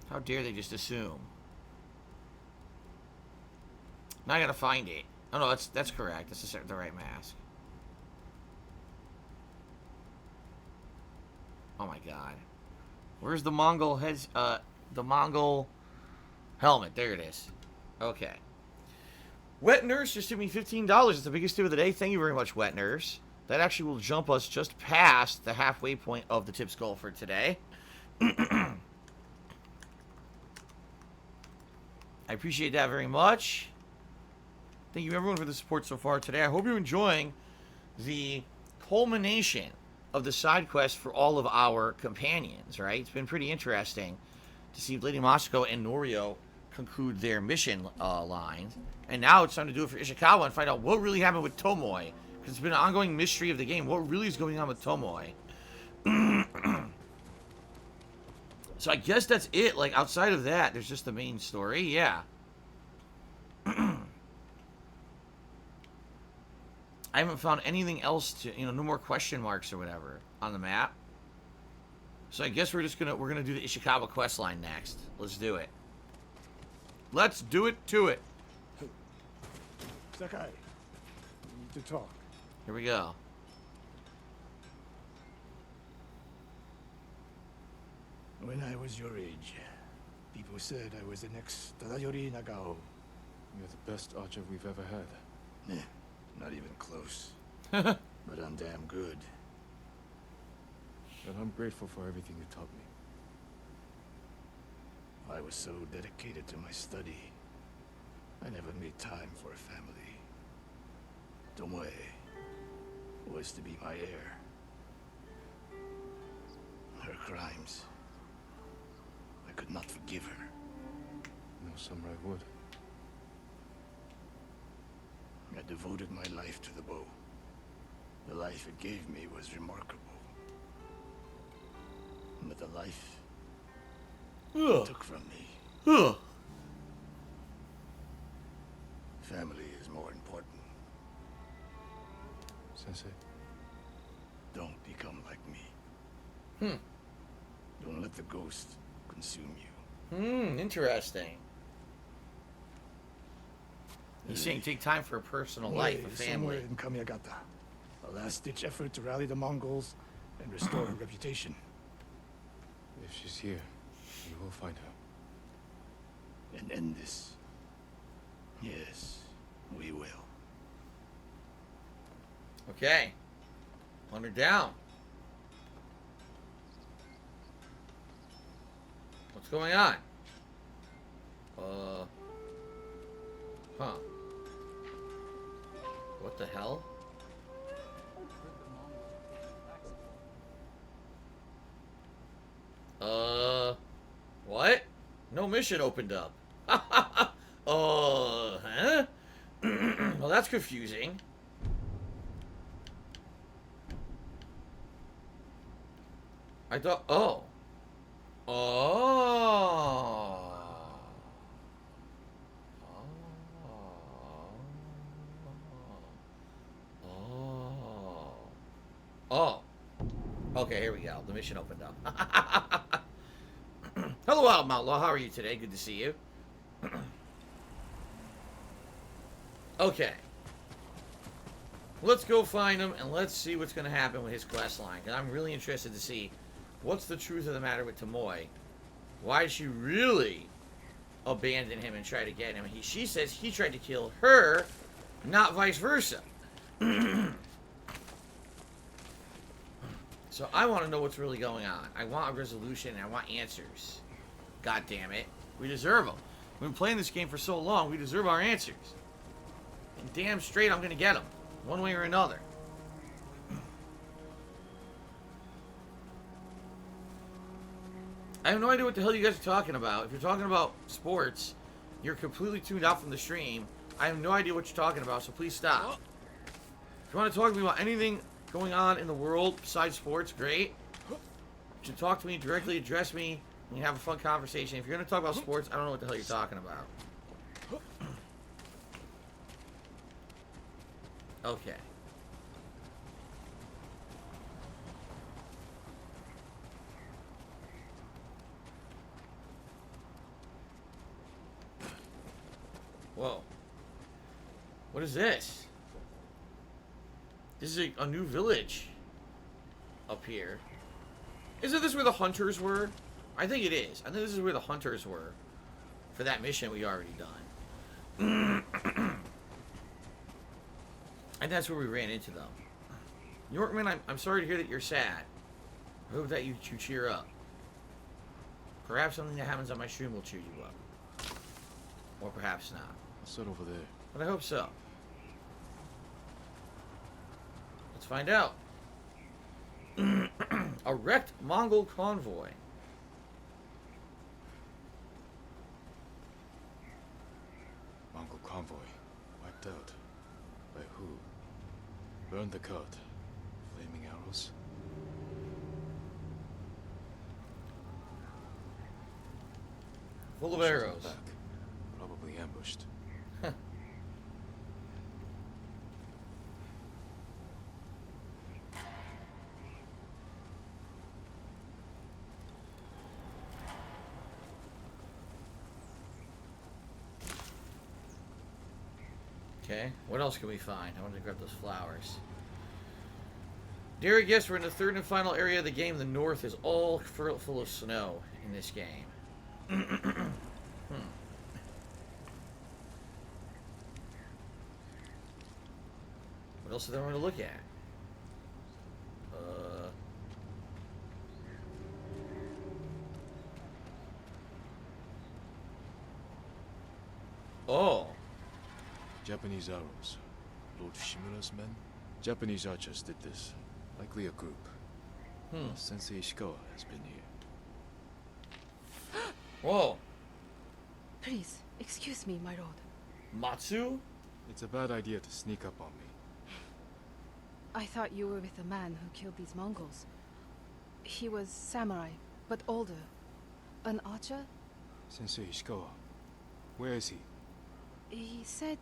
How dare they just assume? Now I gotta find it. Oh no, that's correct. That's the right mask. Oh my god. Where's the Mongol heads? The Mongol helmet. There it is. Okay. Wet Nurse just took me $15. It's the biggest tip of the day. Thank you very much, Wet Nurse. That actually will jump us just past the halfway point of the tips goal for today. I appreciate that very much. Thank you everyone for the support so far today. I hope you're enjoying the culmination of the side quest for all of our companions, right? It's been pretty interesting to see Lady Moscow and Norio conclude their mission lines. And now it's time to do it for Ishikawa and find out what really happened with Tomoe. Because it's been an ongoing mystery of the game. What really is going on with Tomoe? So I guess that's it. Like, outside of that, there's just the main story. Yeah. I haven't found anything else to, no more question marks or whatever on the map. So I guess we're gonna do the Ishikawa quest line next. Let's do it. Let's do it to it. Sakai, we need to talk. Here we go. When I was your age, people said I was the next Tadayori Nagao. You're the best archer we've ever had. Not even close. But I'm damn good. And I'm grateful for everything you taught me. I was so dedicated to my study, I never made time for a family. Tomoe was to be my heir. Her crimes, I could not forgive her. No samurai would. I devoted my life to the bow. The life it gave me was remarkable. But the life it took from me. Family is more important. Sensei. Don't become like me. Don't let the ghost consume you. Interesting. He's saying take time for a personal life, a Somewhere family. in Kamiagata. A last-ditch effort to rally the Mongols and restore her reputation. If she's here, we will find her. And end this. Yes, we will. Okay. Hunt her down. What's going on? Huh. What the hell? What? No mission opened up. Huh? Well, that's confusing. I thought, oh. Oh. Okay, here we go. The mission opened up. Hello, Wild Outlaw. How are you today? Good to see you. Okay. Let's go find him, and let's see what's going to happen with his quest line. Because I'm really interested to see what's the truth of the matter with Tomoe. Why did she really abandon him and try to get him? She says he tried to kill her, not vice versa. So I want to know what's really going on. I want a resolution, and I want answers. God damn it. We deserve them. We've been playing this game for so long, we deserve our answers. And damn straight I'm going to get them. One way or another. I have no idea what the hell you guys are talking about. If you're talking about sports, you're completely tuned out from the stream. I have no idea what you're talking about, so please stop. If you want to talk to me about anything going on in the world besides sports, great. You should talk to me directly, address me, and have a fun conversation. If you're going to talk about sports, I don't know what the hell you're talking about. Okay. Whoa. What is this? This is a new village up here. Isn't this where the hunters were? I think it is. I think this is where the hunters were for that mission we already done. And that's where we ran into them. Yorkman, I'm sorry to hear that you're sad. I hope that you cheer up. Perhaps something that happens on my stream will cheer you up. Or perhaps not. I'll sit over there. But I hope so. Let's find out. A wrecked Mongol convoy. Mongol convoy. Wiped out. By who? Burned the cart. Flaming arrows. Full of Bushes on arrows. Back. Probably ambushed. Okay, what else can we find? I want to grab those flowers. Dear guests, we're in the third and final area of the game. The north is all full of snow in this game. What else is there to look at? Oh. Japanese arrows. Lord Shimura's men? Japanese archers did this. Likely a group. Sensei Ishikawa has been here. Whoa. Please, excuse me, my lord. Matsu? It's a bad idea to sneak up on me. I thought you were with the man who killed these Mongols. He was samurai, but older. An archer? Sensei Ishikawa. Where is he? He said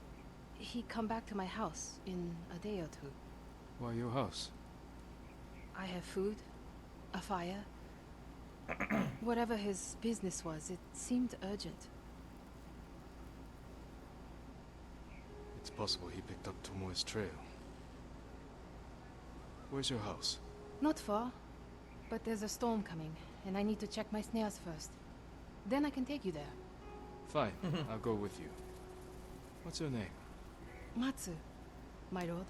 he'd come back to my house in a day or two. Why your house? I have food, a fire. Whatever his business was, it seemed urgent. It's possible he picked up Tomoe's trail. Where's your house? Not far, but there's a storm coming, and I need to check my snares first. Then I can take you there. Fine, I'll go with you. What's your name? Matsu, my lord.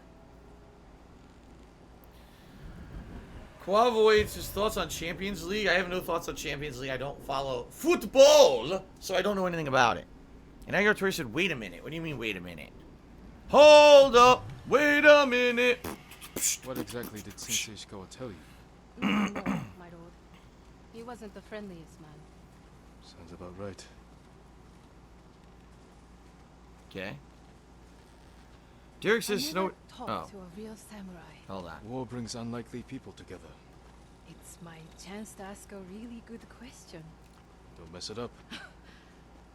Quavoids, his thoughts on Champions League. I have no thoughts on Champions League. I don't follow football, so I don't know anything about it. And Agritori said, wait a minute. What do you mean, wait a minute? Hold up. Wait a minute. What exactly did Sensei Ishikawa tell you? No, my lord. He wasn't the friendliest man. Sounds about right. Okay. Derek says I snow. never talked Oh, to a real samurai. hold on. War brings unlikely people together. It's my chance to ask a really good question. Don't mess it up.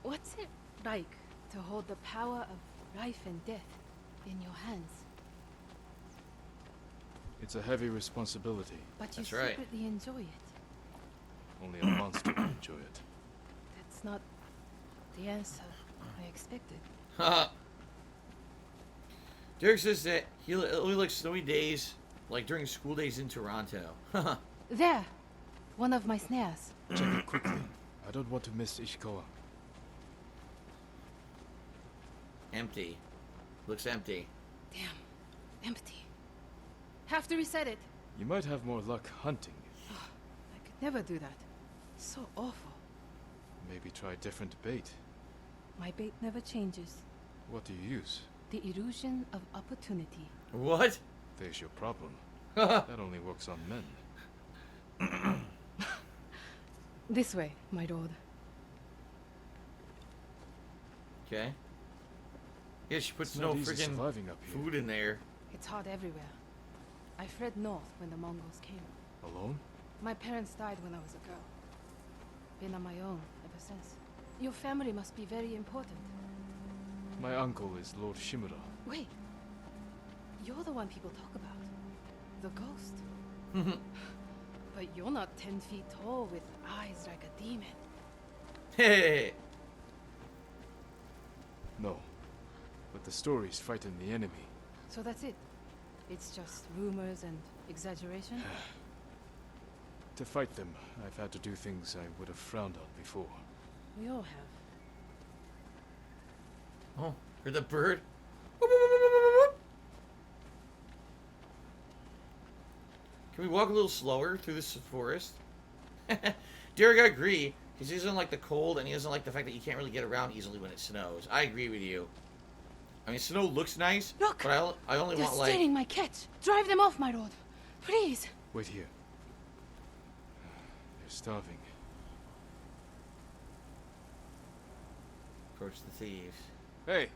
What's it like to hold the power of life and death in your hands? It's a heavy responsibility. But you That's right. secretly enjoy it. Only a monster can enjoy it. That's not the answer I expected. Haha. Derek says that he only likes snowy days, like during school days in Toronto. Haha. There! One of my snares. Check it quickly. I don't want to miss Ishikawa. Empty. Looks empty. Damn. Empty. Have to reset it. You might have more luck hunting. I could never do that. So awful. Maybe try different bait. My bait never changes. What do you use? The illusion of opportunity. What? There's your problem. That only works on men. This way, my lord. Okay. Yeah, she puts It's no not easy freaking surviving up here. food in there. It's hard everywhere. I fled north when the Mongols came. Alone? My parents died when I was a girl. Been on my own ever since. Your family must be very important. My uncle is Lord Shimura. Wait. You're the one people talk about. The ghost. But you're not 10 feet tall with eyes like a demon. Hey. No. But the stories frighten the enemy. So that's it. It's just rumors and exaggeration? To fight them, I've had to do things I would have frowned on before. We all have. Oh, hear the bird? Can we walk a little slower through this forest? Derek, I agree. Because he doesn't like the cold, and he doesn't like the fact that you can't really get around easily when it snows. I agree with you. I mean, snow looks nice, Look! but I only They're want, like... stealing my catch! Drive them off, my lord! Please! Wait here. They're starving. Approach the thieves. Hey!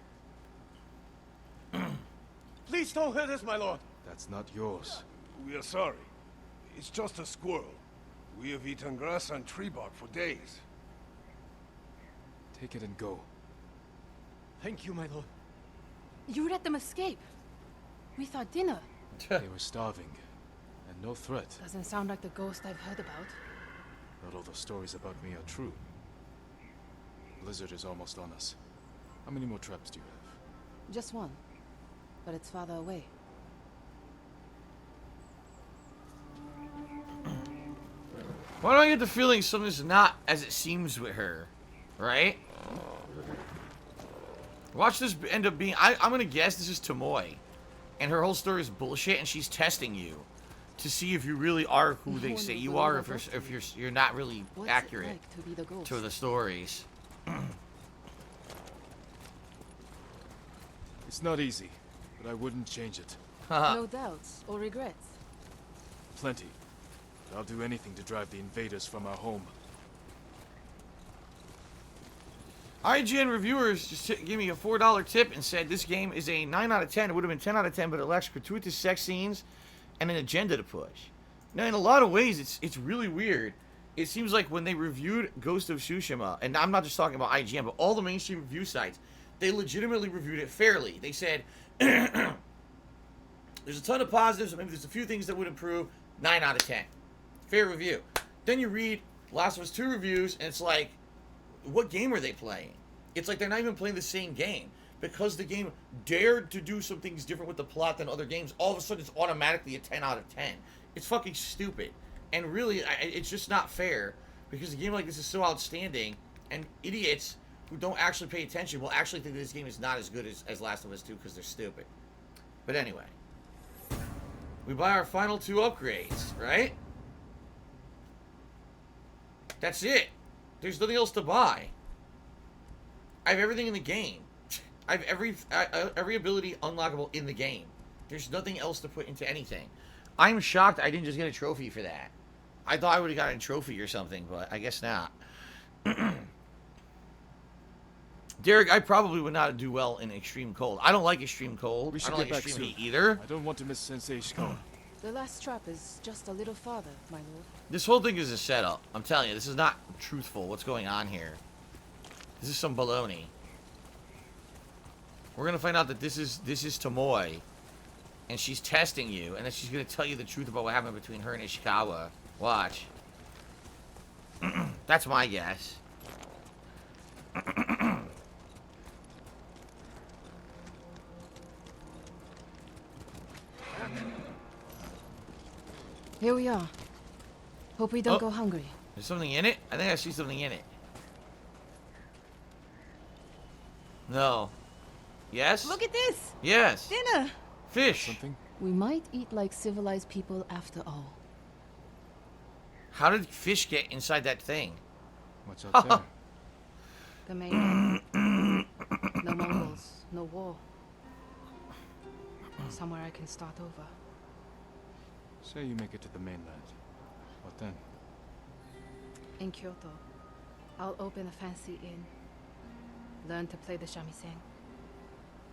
Please don't hurt us, my lord. That's not yours. We are sorry. It's just a squirrel. We have eaten grass and tree bark for days. Take it and go. Thank you, my lord. You let them escape. We thought dinner. They were starving. And no threat. Doesn't sound like the ghost I've heard about. Not all the stories about me are true. Blizzard is almost on us. How many more traps do you have? Just one. But it's farther away. Why do I get the feeling something's not as it seems with her? Right? Watch this end up being... I'm gonna guess this is Tomoe. And her whole story is bullshit, and she's testing you to see if you really are who they say you are, if you're not really accurate to the stories. It's not easy, but I wouldn't change it. No doubts or regrets. Plenty. But I'll do anything to drive the invaders from our home. IGN reviewers just gave me a $4 tip and said this game is a 9 out of 10. It would have been 10 out of 10, but it lacks gratuitous sex scenes and an agenda to push. Now, in a lot of ways, it's really weird. It seems like when they reviewed Ghost of Tsushima, and I'm not just talking about IGN, but all the mainstream review sites, they legitimately reviewed it fairly. They said, there's a ton of positives, maybe there's a few things that would improve, 9 out of 10. Fair review. Then you read Last of Us 2 reviews, and it's like, what game are they playing? It's like they're not even playing the same game. Because the game dared to do some things different with the plot than other games, all of a sudden it's automatically a 10 out of 10. It's fucking stupid. And really, it's just not fair. Because a game like this is so outstanding, and idiots who don't actually pay attention will actually think that this game is not as good as Last of Us 2 because they're stupid. But anyway. We buy our final 2 upgrades, right? That's it. There's nothing else to buy. I have everything in the game. I have every ability unlockable in the game. There's nothing else to put into anything. I'm shocked I didn't just get a trophy for that. I thought I would have gotten a trophy or something, but I guess not. Derek, I probably would not do well in extreme cold. I don't like extreme cold. We I should don't get like back extreme soon. heat either. I don't want to miss Sensei Ishikawa. The last trap is just a little farther, my lord. This whole thing is a setup. I'm telling you, this is not truthful. What's going on here? This is some baloney. We're gonna find out that this is Tomoe. and she's testing you, and then she's gonna tell you the truth about what happened between her and Ishikawa. Watch. That's my guess. Here we are. Hope we don't Oh. go hungry. There's something in it? I think I see something in it. No. Yes? Look at this! Yes. Dinner! Fish. Something? We might eat like civilized people after all. How did fish get inside that thing? What's up there? The mainland. No Mongols, no war. Somewhere I can start over. Say you make it to the mainland. What then? In Kyoto, I'll open a fancy inn. Learn to play the shamisen.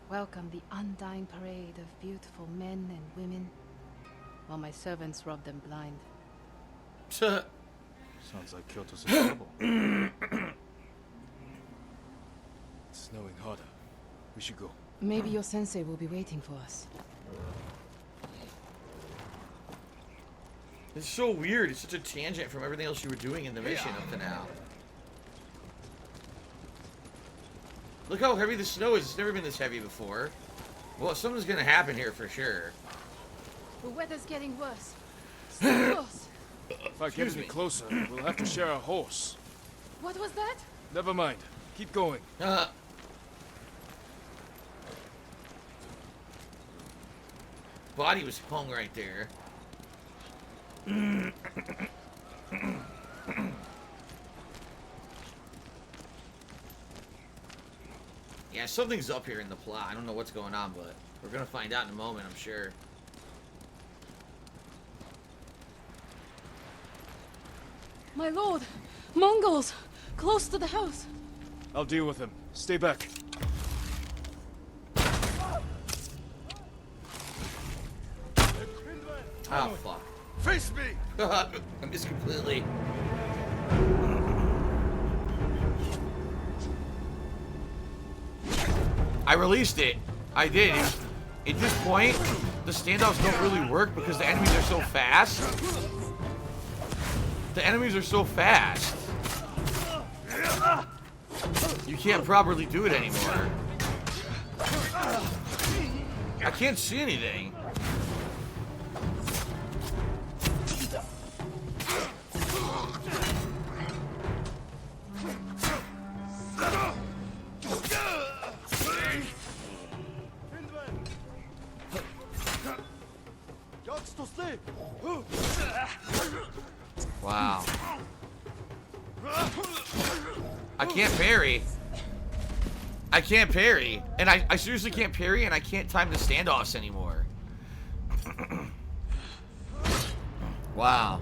Welcome the undying parade of beautiful men and women, while my servants rub them blind. Sounds like Kyoto's in trouble. It's snowing harder. We should go. Maybe your sensei will be waiting for us. It's so weird. It's such a tangent from everything else you were doing in the mission up to now. Look how heavy the snow is. It's never been this heavy before. Well, something's gonna happen here for sure. The weather's getting worse. Stay close. If I get any closer, we'll have to share a horse. What was that? Never mind. Keep going. Body was hung right there. Yeah, something's up here in the plot. I don't know what's going on, but we're gonna find out in a moment, I'm sure. My lord! Mongols! Close to the house! I'll deal with him. Stay back. Oh, fuck. Face me! I missed completely. I released it. I did. At this point, the standoffs don't really work because the enemies are so fast. The enemies are so fast. You can't properly do it anymore. I can't see anything. Wow. I can't parry. I can't parry. And I seriously can't parry, and I can't time the standoffs anymore. Wow.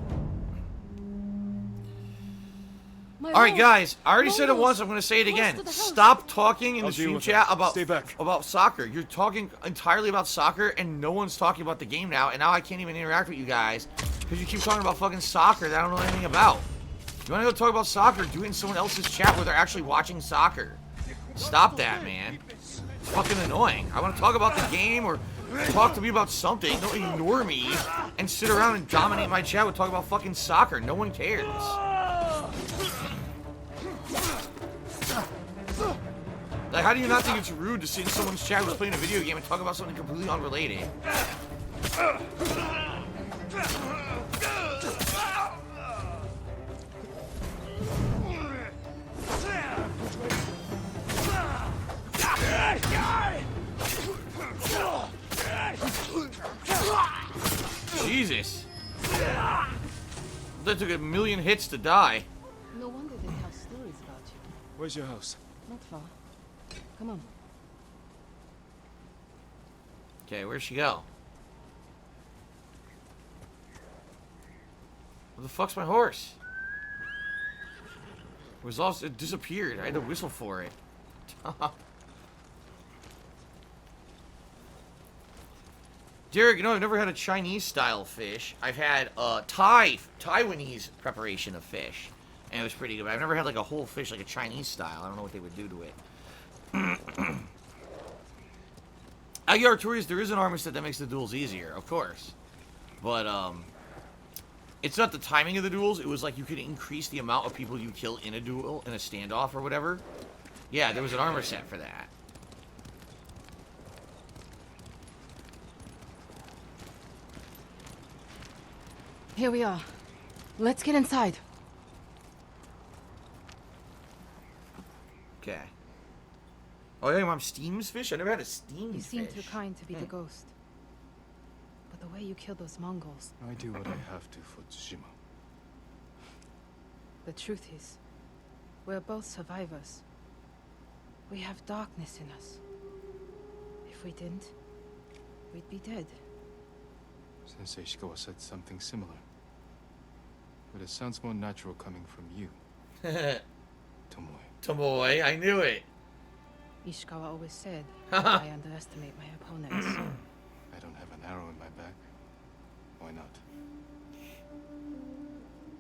Alright, guys. I already said it once. I'm going to say it again. Stop talking in the stream chat about soccer. You're talking entirely about soccer, and no one's talking about the game now. And now I can't even interact with you guys because you keep talking about fucking soccer that I don't know anything about. You want to go talk about soccer? Do it in someone else's chat where they're actually watching soccer. Stop that, man. It's fucking annoying. I want to talk about the game or talk to me about something. Don't ignore me and sit around and dominate my chat with talking about fucking soccer. No one cares. Like, how do you not think it's rude to sit in someone's chat who's playing a video game and talk about something completely unrelated? Jesus. That took a million hits to die. No wonder they tell stories about you. Where's your house? Not far. Come on. Okay, where'd she go? Where the fuck's my horse? It was lost. It disappeared. I had to whistle for it. Derek, you know, I've never had a Chinese-style fish. I've had Taiwanese preparation of fish. And it was pretty good. But I've never had, like, a whole fish, like a Chinese style. I don't know what they would do to it. I get Artorias, there is an armor set that makes the duels easier, of course. But, it's not the timing of the duels. It was like you could increase the amount of people you kill in a duel, in a standoff or whatever. Yeah, there was an armor set for that. Here we are. Let's get inside. Okay. Oh, yeah, your mom steams fish? I never had a steamed You fish. seem too kind to be the ghost. But the way you killed those Mongols, I do what I have to for Tsushima. the truth is, we're both survivors. We have darkness in us. If we didn't, we'd be dead. Sensei Ishikawa said something similar. But it sounds more natural coming from you, Tomoe. Tomoe, I knew it. Ishikawa always said, I underestimate my opponents. I don't have an arrow in my back. Why not?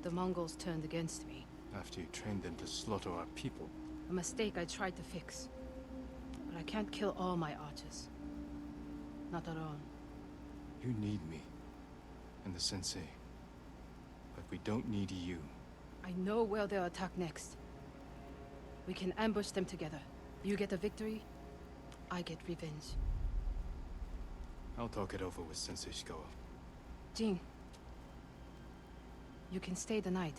The Mongols turned against me. After you trained them to slaughter our people. A mistake I tried to fix. But I can't kill all my archers. Not alone. You need me. And the sensei. But we don't need you. I know where they'll attack next. We can ambush them together. You get the victory, I get revenge. I'll talk it over with Sensei Ishikawa. Jin, you can stay the night.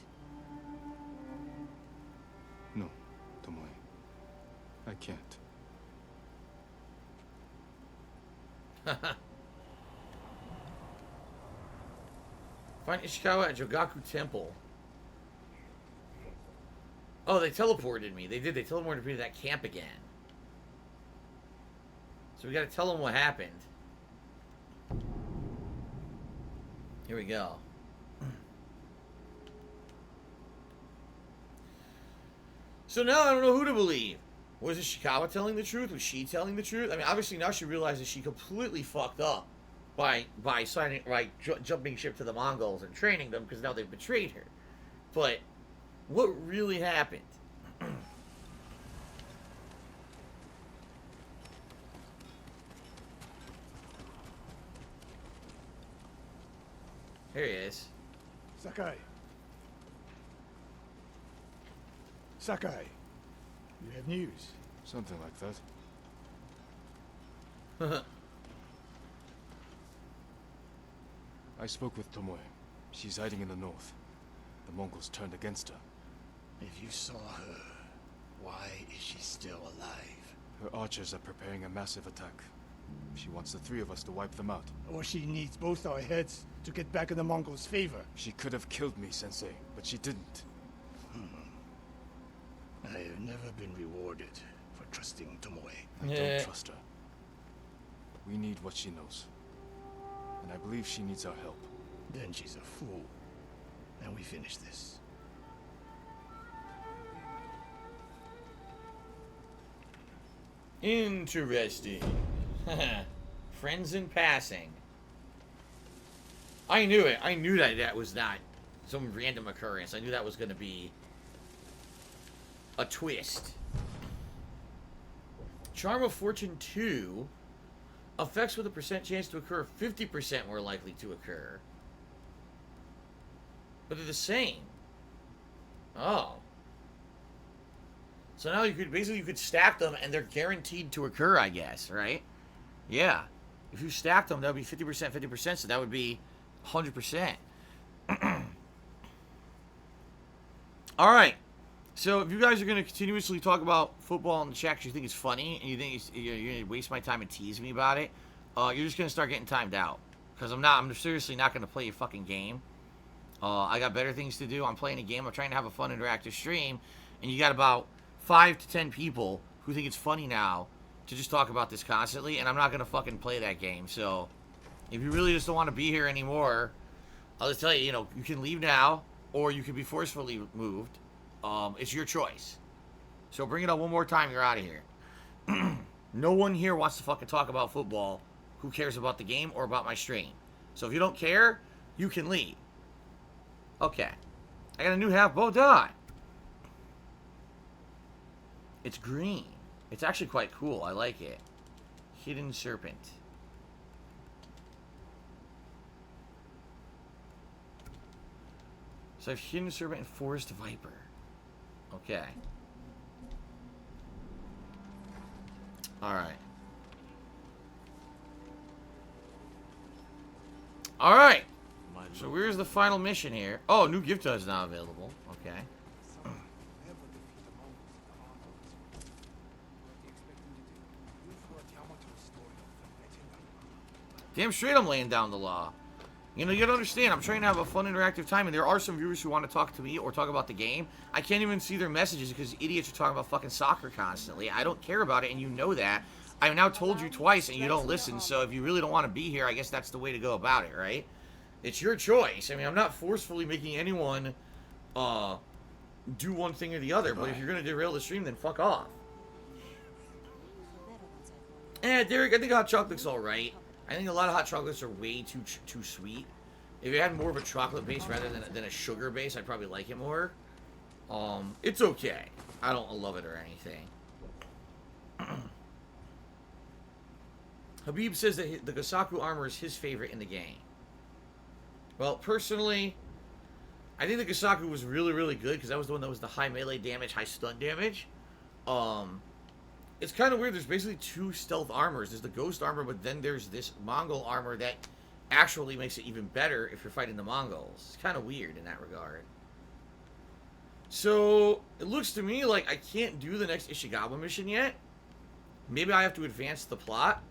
No, Tomoe. I can't. Find Ishikawa at Jogaku Temple. Oh, they teleported me. They did. They teleported me to that camp again. So we gotta tell them what happened. Here we go. So now I don't know who to believe. Was Ishikawa telling the truth? Was she telling the truth? I mean, obviously now she realizes she completely fucked up by jumping ship to the Mongols and training them because now they've betrayed her. But what really happened? Here he is. Sakai. Sakai. You have news. Something like that. I spoke with Tomoe. She's hiding in the north. The Mongols turned against her. If you saw her, why is she still alive? Her archers are preparing a massive attack. She wants the three of us to wipe them out. Or she needs both our heads to get back in the Mongols' favor. She could have killed me, Sensei, but she didn't. I have never been rewarded for trusting Tomoe. I don't trust her. We need what she knows. And I believe she needs our help. Then she's a fool. And we finish this. Interesting. Friends in passing. I knew it. I knew that was not some random occurrence. I knew that was going to be a twist. Charm of Fortune 2. Effects with a percent chance to occur 50% more likely to occur. But they're the same. Oh. So now you could stack them and they're guaranteed to occur, I guess, right? Yeah. If you stacked them, that would be 50%, 50%, so that would be 100%. Alright. So if you guys are going to continuously talk about football in the chat because you think it's funny and you think you're going to waste my time and tease me about it, you're just going to start getting timed out. Because I'm seriously not going to play a fucking game. I got better things to do. I'm playing a game. I'm trying to have a fun, interactive stream. And you got about 5 to 10 people who think it's funny now to just talk about this constantly. And I'm not going to fucking play that game. So if you really just don't want to be here anymore, I'll just tell you, you can leave now. Or you can be forcefully moved. It's your choice. So bring it up one more time, you're out of here. No one here wants to fucking talk about football. Who cares about the game or about my stream? So if you don't care, you can leave. Okay. I got a new half bow dot. It's green. It's actually quite cool. I like it. Hidden Serpent. So I have Hidden Serpent and Forest Viper. Okay. Alright. Alright. So where's the final mission here? Oh, new gift hut is now available. Okay. Damn straight I'm laying down the law. You know, you gotta understand, I'm trying to have a fun, interactive time, and there are some viewers who want to talk to me or talk about the game. I can't even see their messages because idiots are talking about fucking soccer constantly. I don't care about it, and you know that. I've now told you twice, and you don't listen, so if you really don't want to be here, I guess that's the way to go about it, right? It's your choice. I mean, I'm not forcefully making anyone do one thing or the other, but if you're gonna derail the stream, then fuck off. Derek, I think hot chocolate's alright. I think a lot of hot chocolates are way too sweet. If you had more of a chocolate base rather than a sugar base, I'd probably like it more. It's okay. I don't love it or anything. Habib says that the Gosaku armor is his favorite in the game. Well, personally, I think the Gosaku was really, really good because that was the one that was the high melee damage, high stun damage. It's kind of weird. There's basically two stealth armors. There's the ghost armor, but then there's this Mongol armor that actually makes it even better if you're fighting the Mongols. It's kind of weird in that regard. So, it looks to me like I can't do the next Ishikawa mission yet. Maybe I have to advance the plot.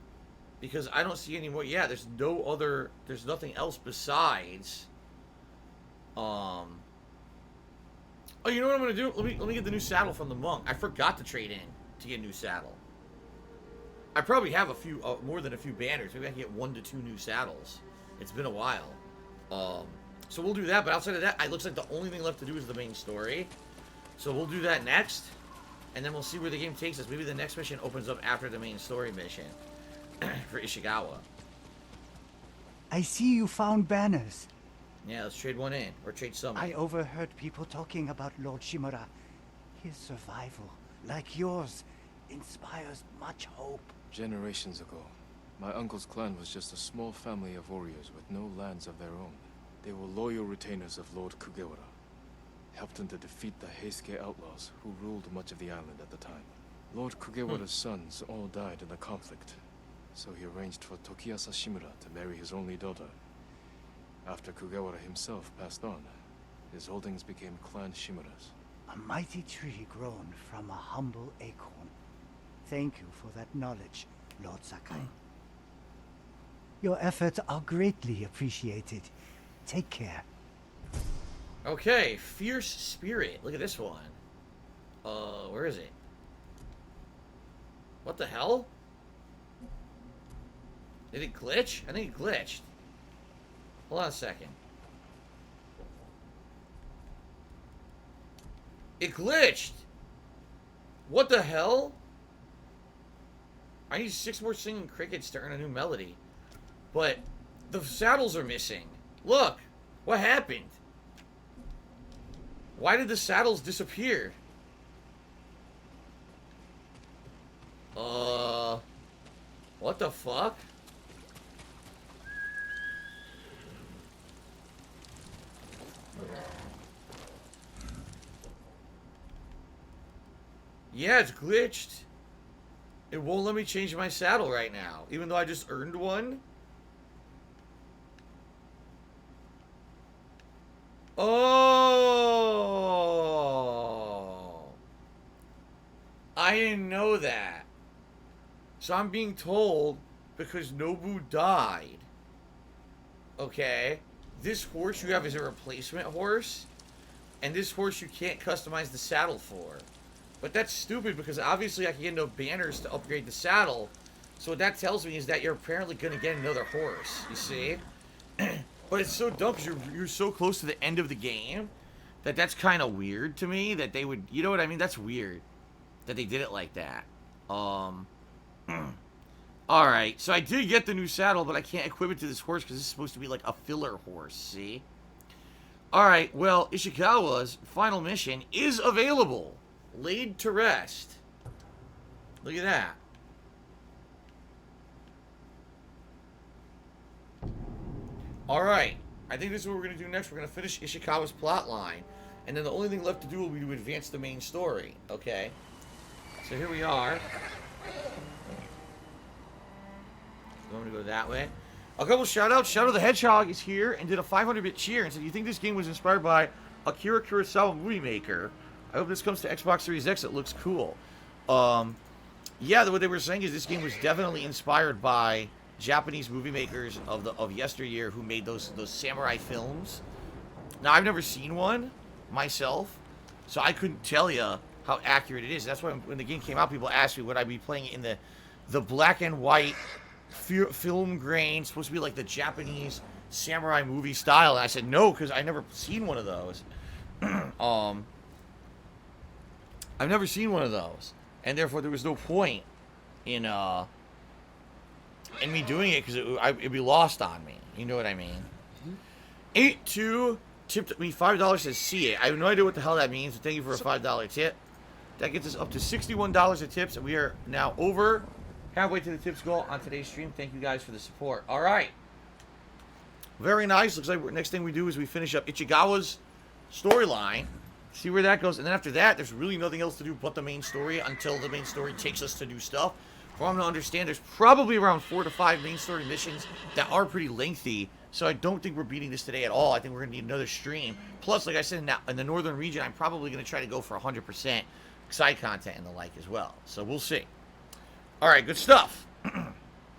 Because I don't see any more. Yeah, there's nothing else besides. Oh, you know what I'm gonna do? Let me get the new saddle from the monk. I forgot to trade in to get a new saddle. I probably have a few, more than a few banners. Maybe I can get 1 to 2 new saddles. It's been a while. So we'll do that. But outside of that, it looks like the only thing left to do is the main story. So we'll do that next, and then we'll see where the game takes us. Maybe the next mission opens up after the main story mission. For Ishikawa. I see you found banners. Yeah, let's trade one in. Or trade some. I overheard people talking about Lord Shimura. His survival, like yours, inspires much hope. Generations ago, my uncle's clan was just a small family of warriors with no lands of their own. They were loyal retainers of Lord Kugewara. Helped him to defeat the Heisuke outlaws who ruled much of the island at the time. Lord Kugewara's sons all died in the conflict. So he arranged for Tokiyasa Shimura to marry his only daughter. After Kugewara himself passed on, his holdings became Clan Shimura's. A mighty tree grown from a humble acorn. Thank you for that knowledge, Lord Sakai. Your efforts are greatly appreciated. Take care. Okay, Fierce Spirit. Look at this one. Where is it? What the hell? Did it glitch? I think it glitched. Hold on a second. It glitched! What the hell? I need 6 more singing crickets to earn a new melody. But the saddles are missing. Look! What happened? Why did the saddles disappear? What the fuck? Yeah, it's glitched. It won't let me change my saddle right now, even though I just earned one. Oh. I didn't know that. So I'm being told because Nobu died. Okay. This horse you have is a replacement horse. And this horse you can't customize the saddle for. But that's stupid because obviously I can get no banners to upgrade the saddle. So what that tells me is that you're apparently going to get another horse. You see? But it's so dumb because you're so close to the end of the game that that's kind of weird to me that they would... You know what I mean? That's weird that they did it like that. Alright, so I did get the new saddle, but I can't equip it to this horse because this is supposed to be like a filler horse, see? Alright, well, Ishikawa's final mission is available. Laid to rest. Look at that. Alright, I think this is what we're going to do next. We're going to finish Ishikawa's plot line. And then the only thing left to do will be to advance the main story. Okay? So here we are. I'm going to go that way. A couple shout-outs. Shadow the Hedgehog is here and did a 500-bit cheer and said, you think this game was inspired by Akira Kurosawa movie maker? I hope this comes to Xbox Series X. It looks cool. Yeah, what they were saying is this game was definitely inspired by Japanese movie makers of yesteryear who made those samurai films. Now, I've never seen one myself, so I couldn't tell you how accurate it is. That's why when the game came out, people asked me would I be playing it in the black and white film grain, supposed to be like the Japanese samurai movie style. And I said no, because I never seen one of those. I've never seen one of those, and therefore there was no point in me doing it because it'd be lost on me. You know what I mean? 82 tipped me $5. Says see it. I have no idea what the hell that means. But thank you for a $5 tip. That gets us up to $61 of tips, and we are now over halfway to the tips goal on today's stream. Thank you guys for the support. All right, very nice. Looks like next thing we do is we finish up Ichigawa's storyline. See where that goes, and then after that, there's really nothing else to do but the main story until the main story takes us to do stuff. From what I'm to understand, there's probably around 4 to 5 main story missions that are pretty lengthy, so I don't think we're beating this today at all. I think we're going to need another stream. Plus, like I said, in the northern region, I'm probably going to try to go for 100% side content and the like as well. So we'll see. All right, good stuff.